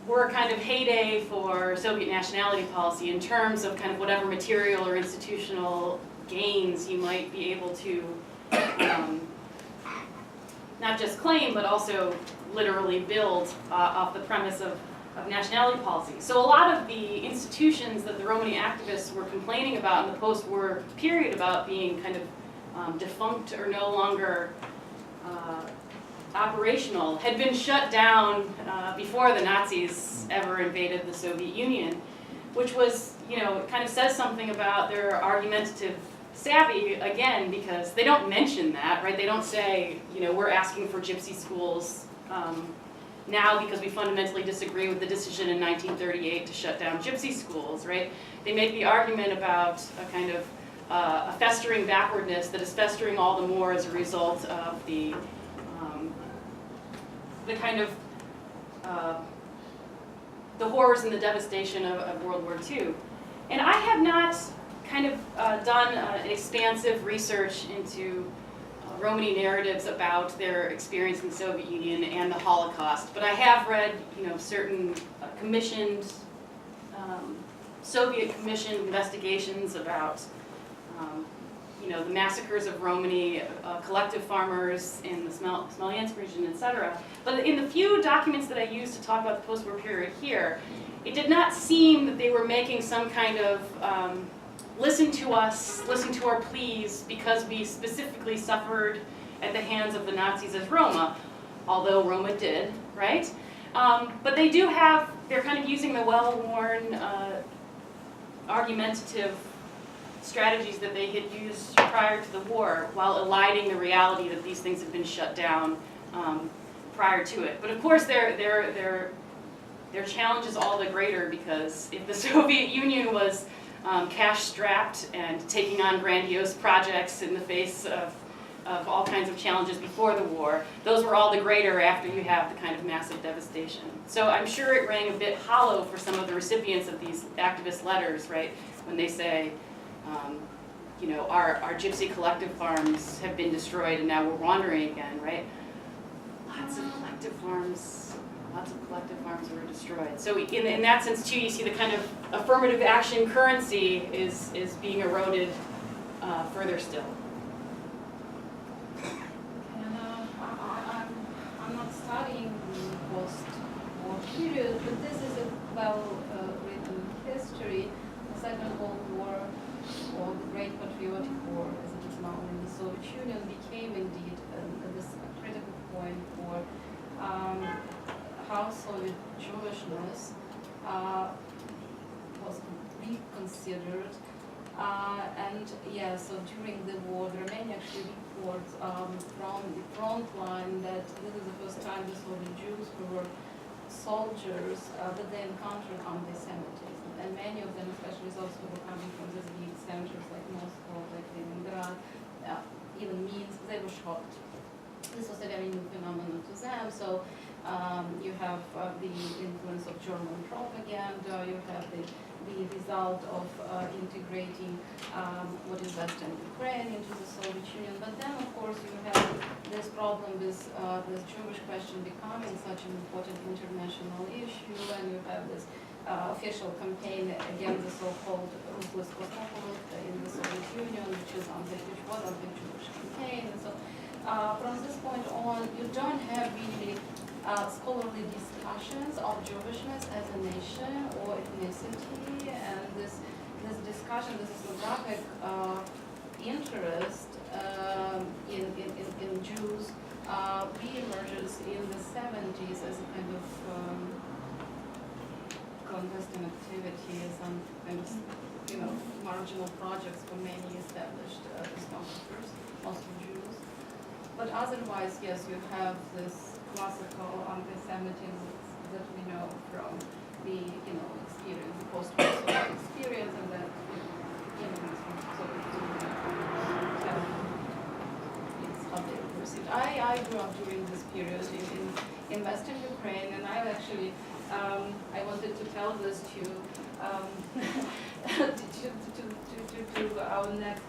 were a kind of heyday for Soviet nationality policy in terms of kind of whatever material or institutional gains you might be able to not just claim, but also literally build off the premise of nationality policy. So a lot of the institutions that the Romani activists were complaining about in the post-war period about being kind of defunct or no longer operational had been shut down before the Nazis ever invaded the Soviet Union, which was, it kind of says something about their argumentative savvy, again, because they don't mention that, right? They don't say, we're asking for gypsy schools now because we fundamentally disagree with the decision in 1938 to shut down gypsy schools, right? They make the argument about a kind of a festering backwardness that is festering all the more as a result of the kind of the horrors and the devastation of World War II. And I have not kind of done expansive research into Romani narratives about their experience in the Soviet Union and the Holocaust, but I have read, certain commissioned, Soviet commissioned investigations about, the massacres of Romani, collective farmers in the Smolensk region, etc. But in the few documents that I used to talk about the post-war period here, it did not seem that they were making some kind of listen to us, listen to our pleas, because we specifically suffered at the hands of the Nazis as Roma, although Roma did, right? But they do have, they're kind of using the well-worn argumentative strategies that they had used prior to the war while eliding the reality that these things had been shut down prior to it. But of course their challenge is all the greater because if the Soviet Union was cash-strapped and taking on grandiose projects in the face of all kinds of challenges before the war, those were all the greater after you have the kind of massive devastation. So I'm sure it rang a bit hollow for some of the recipients of these activist letters, right, when they say, our gypsy collective farms have been destroyed and now we're wandering again, right? Lots of collective farms were destroyed. So in that sense too, you see the kind of affirmative action currency is being eroded further still. And I'm not studying the post-war period, but this is a well-written history. The Second World War, or the Great Patriotic War, as it is known in the Soviet Union, became indeed this critical point for how Soviet Jewishness was reconsidered And yeah, so during the war, there are many actually reports from the front line that this is the first time the Soviet Jews who were soldiers that they encountered anti-Semitism. And many of them, especially those who were coming from these big centers like Moscow, like Leningrad, even Minsk, they were shocked. This was a very new phenomenon to them. So you have the influence of German propaganda, you have the result of integrating what is Western Ukraine into the Soviet Union. But then, of course, you have this problem with this Jewish question becoming such an important international issue, and you have this official campaign against the so-called ruthless cosmopolite in the Soviet Union, which was anti-Jewish campaign. And so from this point on, you don't have really scholarly discussions of Jewishness as a nation or ethnicity, and this discussion, this ethnographic interest in Jews re-emerges in the 70s as a kind of clandestine activity, some kind of marginal projects for many established ethnographers, mostly Jews. But otherwise, yes, you have this classical anti-Semitism that we know from the experience, the post-war Soviet experience, and then immigrants from Soviet Union. It's how they were perceived. I grew up during this period in Western Ukraine, and I actually I wanted to tell this to our next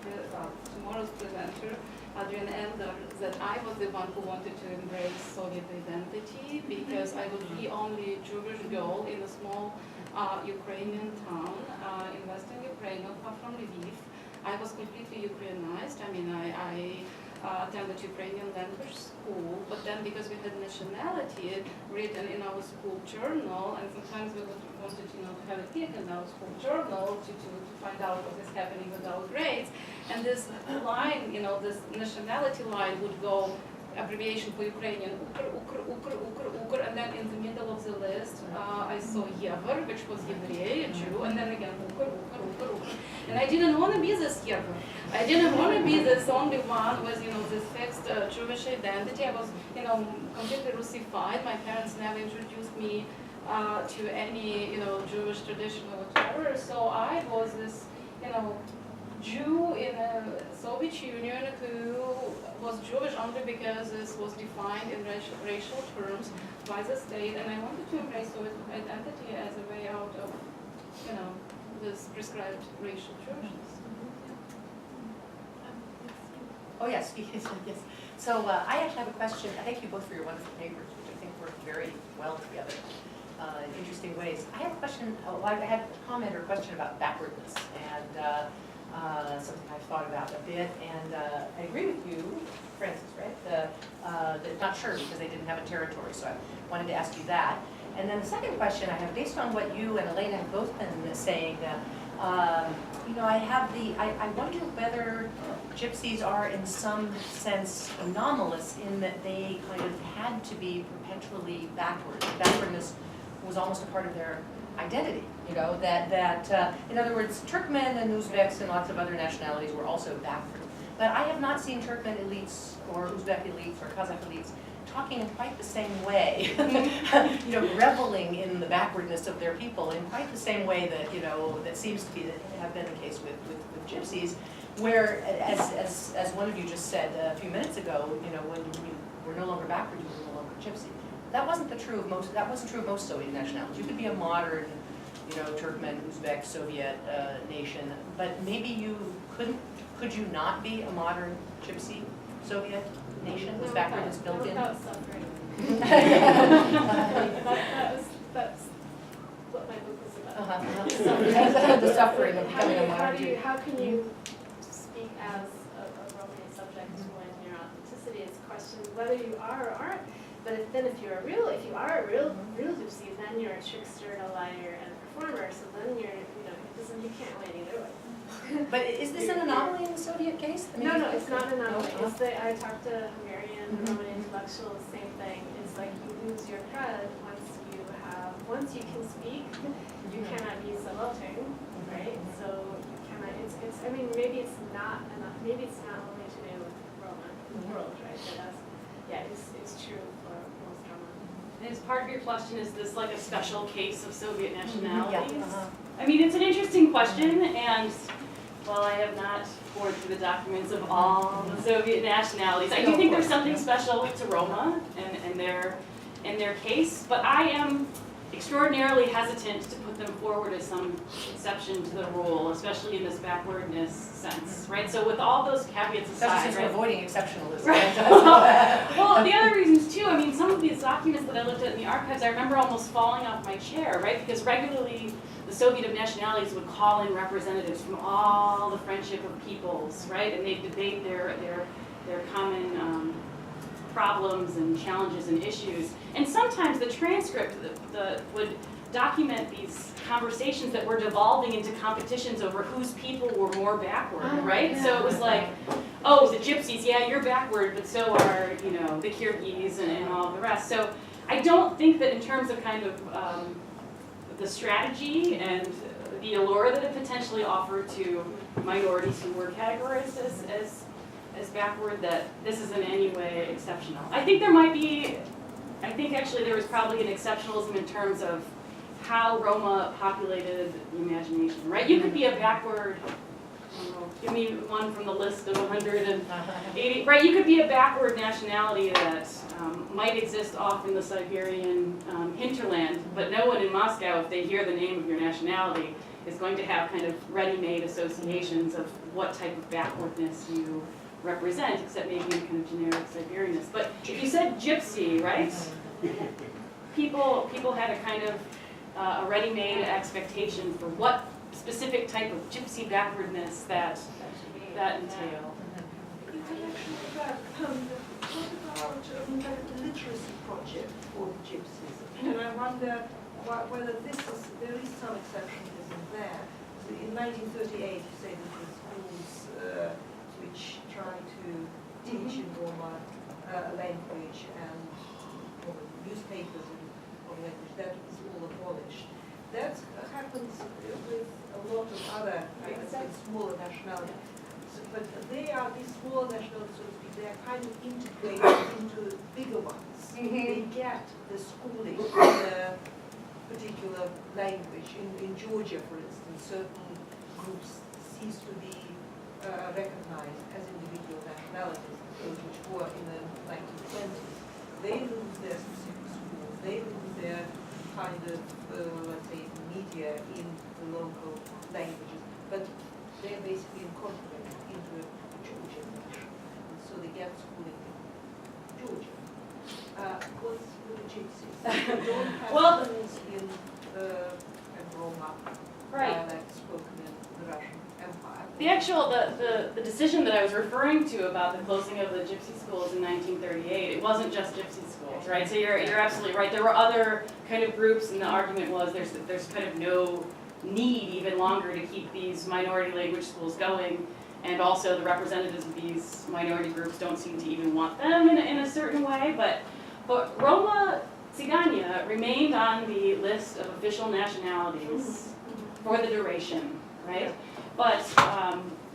tomorrow's presenter, Adrian Ender, that I was the one who wanted to embrace Soviet identity because I was the only Jewish girl in a small Ukrainian town in Western Ukraine, not far from Lviv. I was completely Ukrainized. I mean, I attended Ukrainian language school, but then because we had nationality written in our school journal, and sometimes we wanted to have a peek in our school journal to find out what is happening with our grades, and this line, this nationality line would go abbreviation for Ukrainian, Ukr, and then in the middle of the list, I saw Yever, which was Yevrei, a Jew, and then again Ukr. And I didn't want to be this Yever. I didn't want to be this only one with, this fixed Jewish identity. I was, completely Russified. My parents never introduced me to any, Jewish tradition or whatever. So I was this, Jew in a Soviet Union who was Jewish only because this was defined in racial terms by the state, and I wanted to embrace Soviet identity as a way out of, this prescribed racial Jewishness. Oh yes, yes. So I actually have a question. Thank you both for your wonderful papers, which I think work very well together in interesting ways. I have a question. I had a comment or question about backwardness, and something I've thought about a bit. And I agree with you, Francis, right? Not sure because they didn't have a territory, so I wanted to ask you that. And then the second question I have, based on what you and Elena have both been saying, I wonder whether gypsies are in some sense anomalous in that they kind of had to be perpetually backward. Backwardness was almost a part of their identity, that in other words, Turkmen and Uzbeks and lots of other nationalities were also backward. But I have not seen Turkmen elites or Uzbek elites or Kazakh elites talking in quite the same way, reveling in the backwardness of their people in quite the same way that that seems to have been the case with gypsies, where as one of you just said a few minutes ago, when you were no longer backward, you were no longer gypsy. That wasn't true of most Soviet nationalities. You could be a modern, Turkmen, Uzbek, Soviet nation, but maybe you couldn't. Could you not be a modern gypsy Soviet nation with backwardness built in? Without suffering. That's what my book was about. The suffering of becoming a modern Jew. How can you speak as a Roman subject when your authenticity is questioned whether you are or aren't? But if you are a real gypsy, then you're a trickster, a liar, and a performer. So then you can't win either way. But is this an anomaly in the Soviet case? No, it's not an anomaly. I talked to Hungarian Roman intellectuals, same thing. It's like you lose your cred once you can speak, you cannot be subaltern, right? So you cannot. maybe it's not only to do with Roma in the world, right? But that's, yeah, it's true for most Roma. And as part of your question, is this like a special case of Soviet nationalities? Yeah. I mean, it's an interesting question, and while I have not poured through the documents of all the Soviet nationalities, I do think there's something special to Roma and their case, but I am extraordinarily hesitant to put them forward as some exception to the rule, especially in this backwardness sense, right? So with all those caveats Especially aside, since we're right? avoiding exceptionalism. Right. Well, the other reasons too, I mean, some of these documents that I looked at in the archives, I remember almost falling off my chair, right? Because regularly the Soviet of nationalities would call in representatives from all the friendship of peoples, right? And they'd debate their common problems and challenges and issues. And sometimes the transcript would document these conversations that were devolving into competitions over whose people were more backward, right? So it was like, oh, the Gypsies, yeah, you're backward, but so are, you know, the Kyrgyz and all the rest. So I don't think that in terms of kind of the strategy and the allure that it potentially offered to minorities who were categorized as backward, that this is in any way exceptional. I think there might be, I think actually there was probably an exceptionalism in terms of how Roma populated the imagination, right? You could be a backward, I don't know, give me one from the list of 180, right? You could be a backward nationality that might exist off in the Siberian hinterland, but no one in Moscow, if they hear the name of your nationality, is going to have kind of ready-made associations of what type of backwardness you represent, except maybe in kind of generic Siberianness. But if you said Gypsy, right? People had a kind of a ready-made expectation for what specific type of Gypsy backwardness that entailed. In connection with that, what about the literacy project for the Gypsies? And I wonder whether there is some exceptionalism there. So in 1938, you say that the schools which try to teach in Roma language and newspapers in Roma language, that is all abolished. That happens with a lot of other smaller nationalities. So, but these smaller nationalities, so to speak, they are kind of integrated into bigger ones. They get the schooling in a particular language. In Georgia, for instance, certain groups cease to be recognized as individual nationalities, those which were in the 1920s. They lose their specific schools, they lose their kind of, let's say, media in the local languages, but they're basically incorporated into a Georgian nation, and so they get schooling in Georgia. What's with the Gypsies? They don't have schools in Roma, dialect spoken in the Russian Empire. The actual, the decision that I was referring to about the closing of the Gypsy schools in 1938, it wasn't just Gypsy schools, right? So you're absolutely right. There were other kind of groups, and the argument was there's kind of no need even longer to keep these minority language schools going, and also the representatives of these minority groups don't seem to even want them in a certain way. But Roma Tsiganya remained on the list of official nationalities for the duration, right? But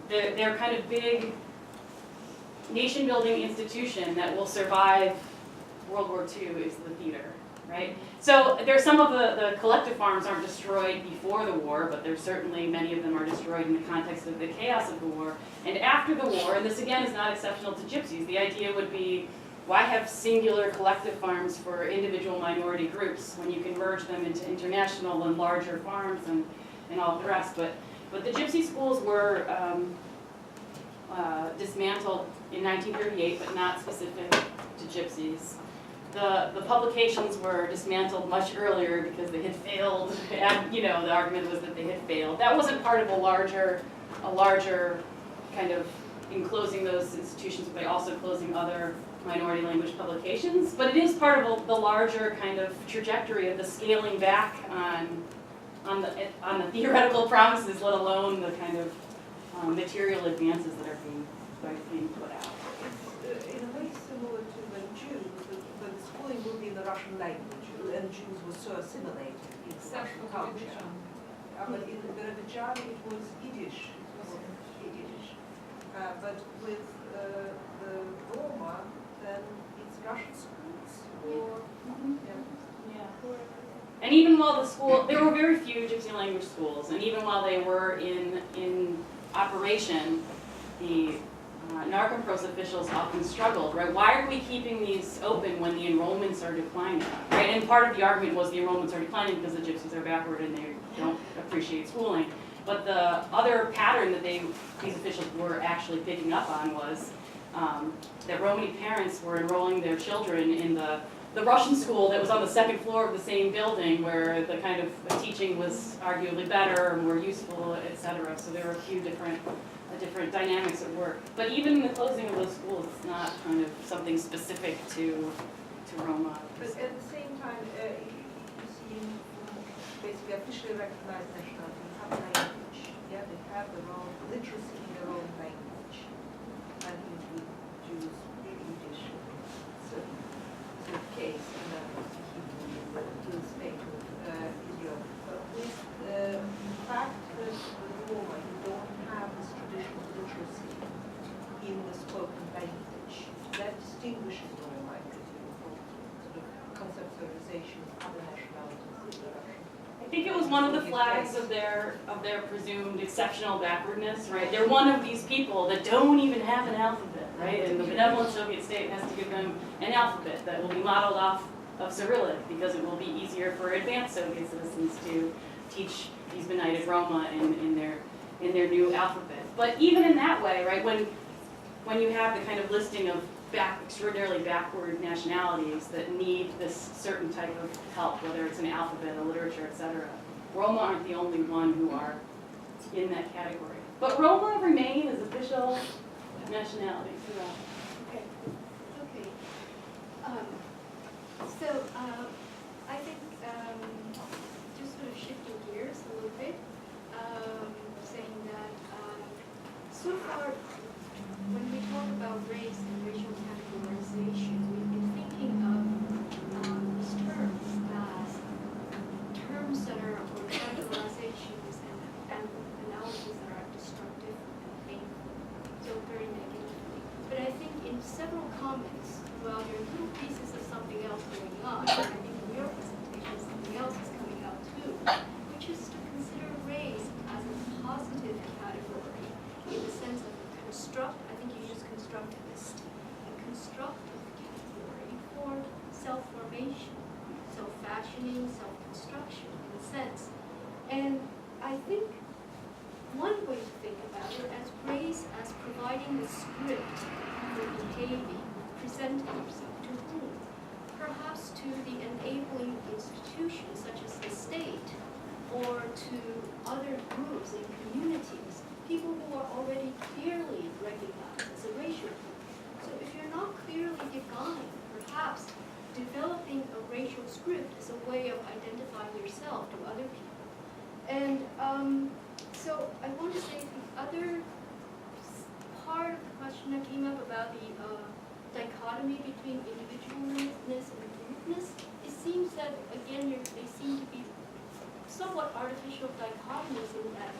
they're kind of big nation-building institution that will survive World War II is the theater, right? So there's some of the collective farms aren't destroyed before the war, but there's certainly many of them are destroyed in the context of the chaos of the war. And after the war, and this again is not exceptional to Gypsies, the idea would be, why have singular collective farms for individual minority groups when you can merge them into international and larger farms and all the rest? But the Gypsy schools were dismantled in 1938, but not specific to Gypsies. The publications were dismantled much earlier because they had failed, and the argument was that they had failed. That wasn't part of a larger kind of enclosing those institutions by also closing other minority language publications, but it is part of the larger kind of trajectory of the scaling back on the theoretical promises, let alone the kind of material advances that are being put out. It's in a way similar to the Jews, the schooling would be in the Russian language, and Jews were so assimilated in Russian culture. But in Azerbaijani it was Yiddish. but with the Roma, then it's Russian schools or, And even while the school, there were very few Gypsy language schools, and even while they were in operation, the NARCOPROS officials often struggled, right? Why are we keeping these open when the enrollments are declining, right? And part of the argument was the enrollments are declining because the Gypsies are backward and they don't appreciate schooling. But the other pattern that these officials were actually picking up on was that Romani parents were enrolling their children in the Russian school that was on the second floor of the same building, where the kind of teaching was arguably better or more useful, et cetera. So there were a few different dynamics at work. But even in the closing of those schools, it's not kind of something specific to Roma. but at the same time, you see basically officially recognized nationality have language. Yeah, they have their own literacy in their own language. And with Jews, Yiddish, certain case, and then Hebrew to the state of Israel. But with the fact that the Roma, you don't have this traditional literacy in the spoken language, that distinguishes Roma, I presume, from sort of conceptualization of other nationalities in the Russian. I think it was one of the flags of their presumed exceptional backwardness, right? They're one of these people that don't even have an alphabet, right? And the benevolent Soviet state has to give them an alphabet that will be modeled off of Cyrillic, because it will be easier for advanced Soviet citizens to teach these benighted Roma in their new alphabet. But even in that way, right, when you have the kind of listing of extraordinarily backward nationalities that need this certain type of help, whether it's an alphabet, a literature, etc., Roma aren't the only one who are in that category. But Roma remain as official nationalities throughout. Okay. So I think just sort of shifting gears a little bit, saying that so far when we talk about race and racial categorization, we've been thinking of these terms as terms that are, or categorizations and analyses that are destructive and painful, so very negatively. But I think in several comments, well, there are little pieces of something else going on, and I think in your presentation something else is coming out too, which is to consider race as a positive category in the sense of I think you use constructivist, a constructive category for self-formation, self-fashioning, self-construction in a sense. And I think one way to think about it as race as providing the script for behaving, presenting yourself to whom? Perhaps to the enabling institutions such as the state, or to other groups and communities, people who are already clearly recognized as a racial group. So if you're not clearly defined, perhaps developing a racial script is a way of identifying yourself to other people. And so I want to say the other part of the question that came up about the dichotomy between individualness and groupness, it seems that, again, they seem to be somewhat artificial dichotomies in that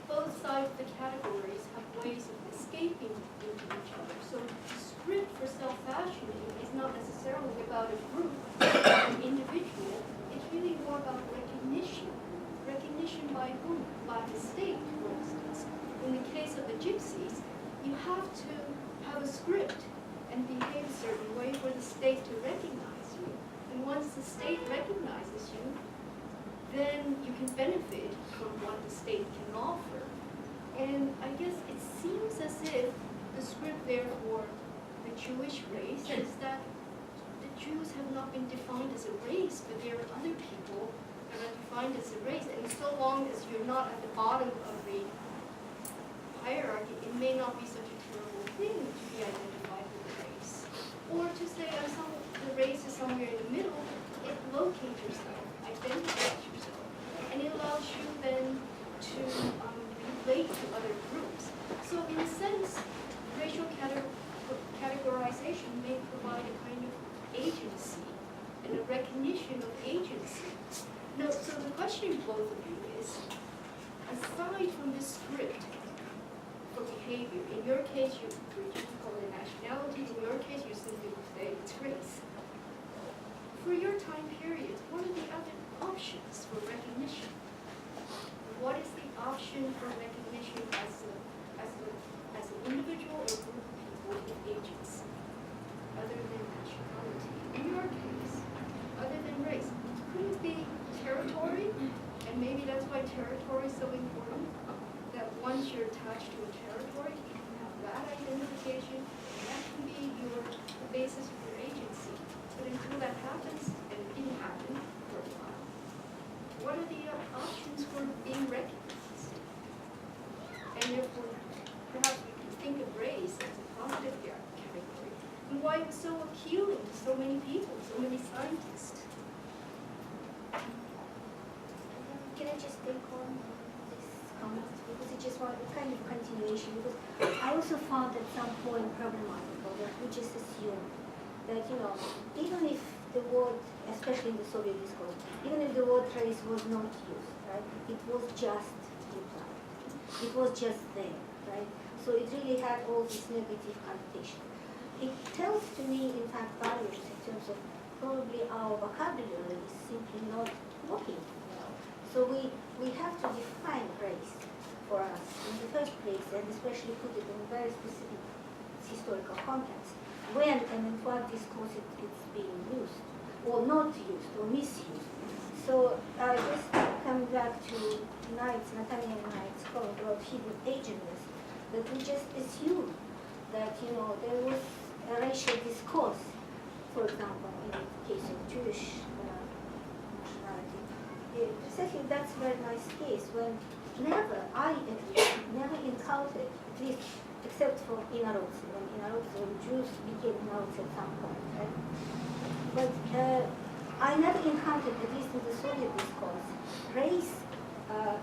both sides of the categories have ways of escaping into each other. So the script for self-fashioning is not necessarily about a group, an individual. It's really more about recognition. Recognition by whom? By the state, for instance. In the case of the Gypsies, you have to have a script and behave a certain way for the state to recognize you. And once the state recognizes you, then you can benefit from what the state can offer. And I guess it seems as if the script there for the Jewish race is that the Jews have not been defined as a race, but there are other people that are defined as a race. And so long as you're not at the bottom of the hierarchy, it may not be such a terrible thing to be identified with a race. Or to say the race is somewhere in the middle, it locates yourself, identifies yourself. And it allows you then to relate to other groups. So in a sense, racial categorization may provide a kind of agency and a recognition of agency. Now, so the question to both of you is, aside from this script for behavior. In your case, you just call it nationality. In your case, you simply say it's race. For your time period, what are the other options for recognition? What is the option for recognition as an individual or group of people with agency, other than nationality? In your case, other than race, could it be territory? And maybe that's why territory is so important, that once you're attached to a territory, you can have that identification, and that can be the basis for your agency. But until that happens, and it didn't happen for a while, what are the options for being recognized? And therefore, perhaps we can think of race as a positive category, and why it was so appealing to so many people, so many scientists. Can I just take on this comment? Because it's just one kind of continuation. Because I also found at some point problematical that we just assume that, even if the word, especially in the Soviet discourse, even if the word race was not used, right, it was just implied. It was just there, right? So it really had all this negative connotation. It tells to me, in fact, values in terms of probably our vocabulary is simply not working. So we have to define race for us in the first place, and especially put it in a very specific historical context. When and in what discourse it's being used, or not used, or misused. So just coming back to Nathaniel Knight's comment about hidden agentness, that we just assume that there was a racial discourse, for example, in the case of Jewish nationality. Precisely, that's a very nice case when I at least never encountered, at least except for Inarodцы, when Jews became Inarodцы at some point, right? But I never encountered, at least in the Soviet discourse, race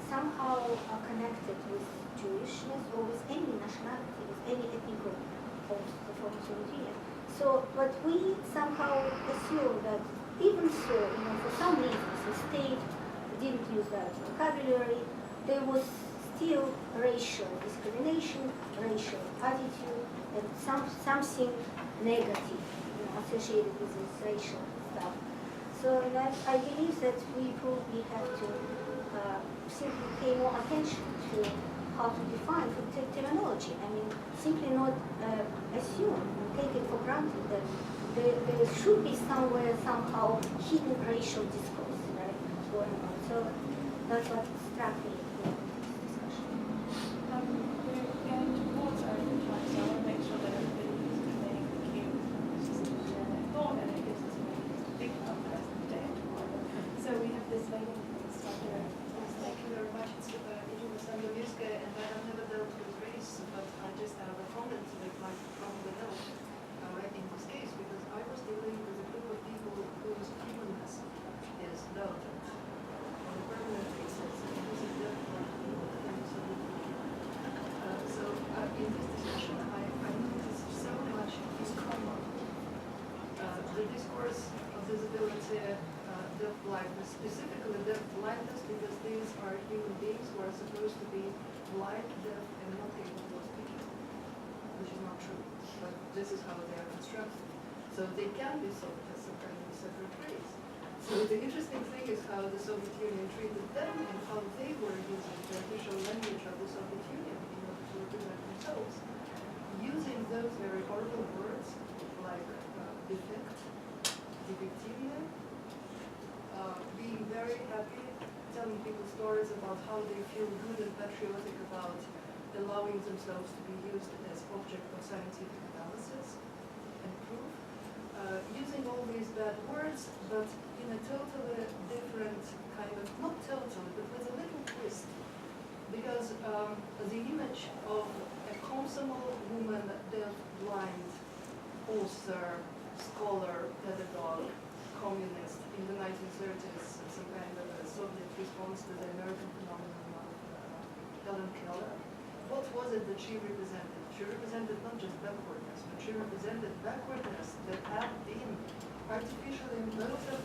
somehow connected with Jewishness or with any nationality, with any ethnic group of the former Soviet Union. So, but we somehow assume that even so, for some reasons, the state didn't use that vocabulary, there was still racial discrimination, racial attitude, and something negative associated with this racial stuff. So I believe that we probably have to simply pay more attention to how to define terminology. I mean, simply not assume and take it for granted that there should be somewhere, somehow, hidden racial discourse, right, going on. So that's what struck me in this discussion. We're going towards our end time, so I want to make sure that everybody is remaining in the queue just to share their thought, and it gives us a moment to think about the rest of the day and tomorrow. So we have this lady start here. Thank you very much. It's Alexandra, and I have never dealt with race, but I just have a comment that might probably help in this case, because I was dealing with a group of people whose humanness is doubted on a permanent basis, and this is definitely so in this discussion, I noticed so much is common. The discourse of disability, deaf blindness, specifically deaf blindness, because these are human beings who are supposed to be blind, deaf, and not capable of speaking, which is not true, but this is how they are constructed. So they can be sold as some kind of a separate race. So the interesting thing is how the Soviet Union treated them and how they were using the official language of the Soviet Union in order to represent themselves, using those very horrible words like defect, defectivia, being very happy, telling people stories about how they feel good and patriotic about allowing themselves to be used as object of scientific analysis and proof, using all these bad words, but in a totally different kind of, not totally, but with a little twist. Because the image of a consummate woman, deaf, blind, author, scholar, pedagogue, communist in the 1930s, some kind of a Soviet response to the American phenomenon of Helen Keller. What was it that she represented? She represented not just backwardness, but she represented backwardness that had been artificially imposed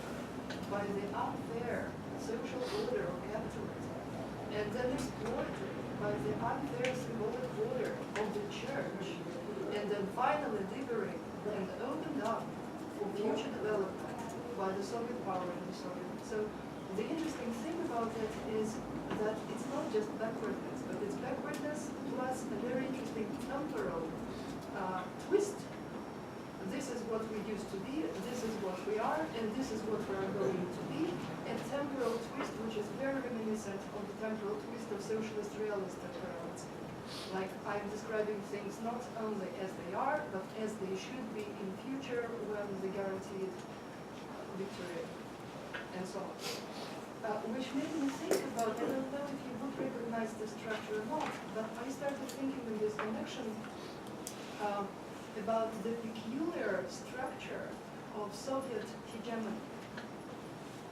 by the unfair social order of capitalism, and then exploited by the unfair symbolic order of the church, and then finally liberate and opened up for future development by the Soviet power and the Soviet. So the interesting thing about it is that it's not just backwardness, but it's backwardness plus a very interesting temporal twist. This is what we used to be, this is what we are, and this is what we are going to be. A temporal twist which is very reminiscent of the temporal twist of socialist realist temporality. Like I'm describing things not only as they are, but as they should be in future when the guaranteed victory and so on. Which made me think about, I don't know if you would recognize the structure or not, but I started thinking in this connection about the peculiar structure of Soviet hegemony.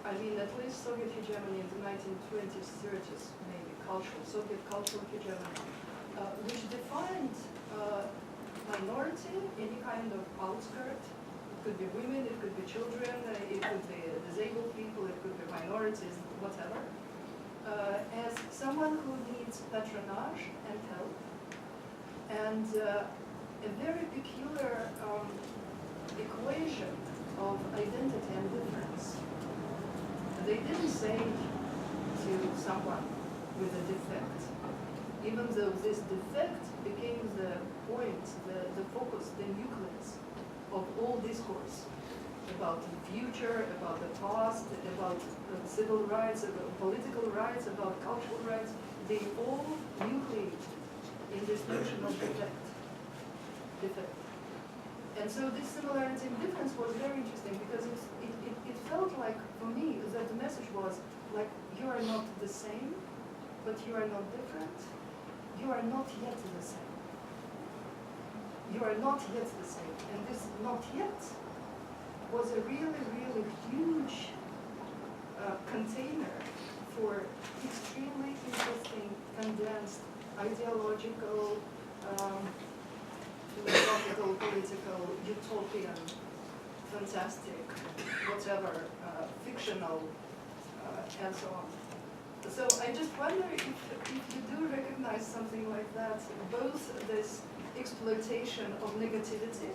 I mean, at least Soviet hegemony in the 1920s, 30s, maybe, Soviet cultural hegemony, which defined minority, any kind of outskirt. It could be women, it could be children, it could be disabled people, it could be minorities, whatever, as someone who needs patronage and help, and a very peculiar equation of identity and difference. They didn't say to someone with a defect, even though this defect became the point, the focus, the nucleus of all discourse about the future, about the past, about civil rights, about political rights, about cultural rights. They all nucleate in this notion of defect. And so this similarity and difference was very interesting because it felt like, for me, that the message was like, you are not the same, but you are not different. You are not yet the same. You are not yet the same. And this not yet was a really, really huge container for extremely interesting, condensed, ideological, philosophical, political, utopian, fantastic, whatever, fictional, and so on. So I just wonder if you do recognize something like that, both this exploitation of negativity,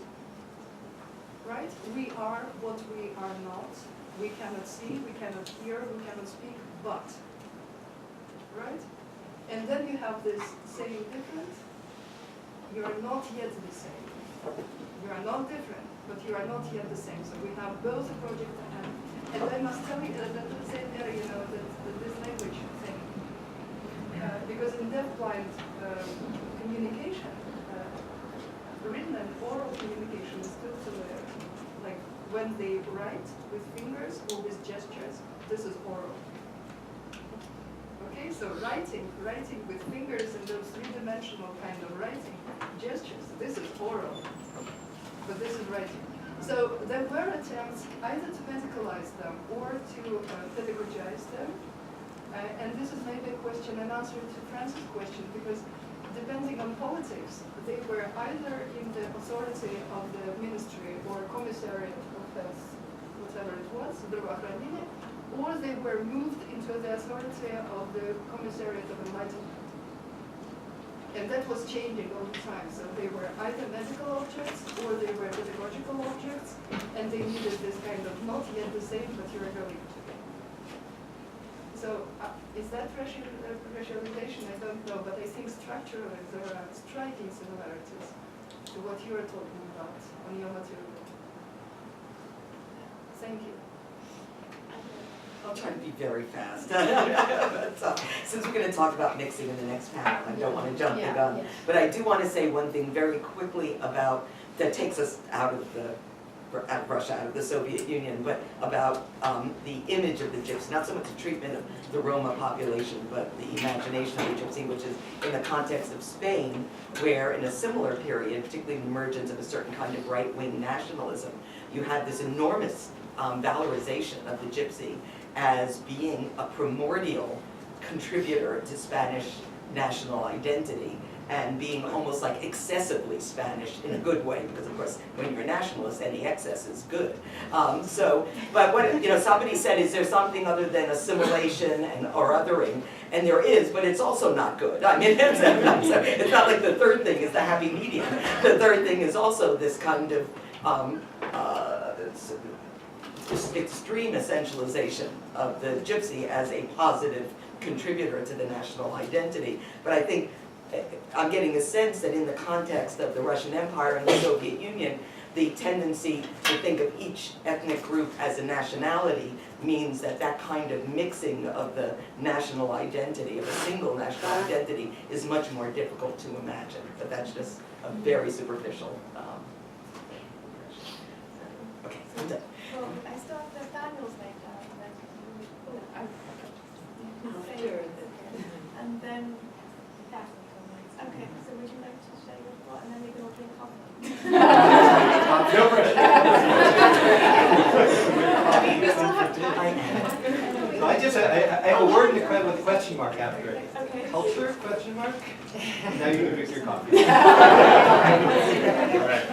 right? We are what we are not. We cannot see, we cannot hear, we cannot speak, but, right? And then you have this saying different. You are not yet the same. You are not different, but you are not yet the same. So we have both a project and I must tell you that say there, you know, that this language thing, because in deafblind communication, written and oral communication is still similar. Like when they write with fingers or with gestures, this is oral. Okay, so writing with fingers and those three-dimensional kind of writing gestures, this is oral, but this is writing. So there were attempts either to medicalize them or to pedagogize them, and this is maybe a question and answer to Francis' question, because depending on politics, they were either in the authority of the ministry or commissariat of health, whatever it was, or they were moved into the authority of the commissariat of enlightenment. And that was changing all the time. So they were either medical objects or they were pedagogical objects, and they needed this kind of not yet the same, but you're going to be. So is that racialization? I don't know, but I think structurally there are striking similarities to what you are talking about on your material. Thank you. I'll try to be very fast. But, since we're going to talk about mixing in the next panel, I don't want to jump the gun. Yeah. But I do want to say one thing very quickly about, that takes us out of Russia, out of the Soviet Union, but about the image of the Gypsy, not so much the treatment of the Roma population, but the imagination of the Gypsy, which is in the context of Spain, where in a similar period, particularly the emergence of a certain kind of right-wing nationalism, you had this enormous valorization of the Gypsy as being a primordial contributor to Spanish national identity, and being almost like excessively Spanish in a good way, because of course, when you're a nationalist, any excess is good. But what, somebody said, is there something other than assimilation or othering? And there is, but it's also not good. I mean, it's not like the third thing is the happy medium. The third thing is also this kind of extreme essentialization of the Gypsy as a positive contributor to the national identity. But I think I'm getting a sense that in the context of the Russian Empire and the Soviet Union, the tendency to think of each ethnic group as a nationality means that that kind of mixing of the national identity, of a single national identity, is much more difficult to imagine. But that's just a very superficial okay, I'm done. Well, I thought that Daniel's like that. And then, yeah. Okay, so would you like to share your thought, and then we can all drink coffee? No pressure. I just, I have a word with a question mark after it. Okay. Culture, question mark? Now you can drink your coffee. All right.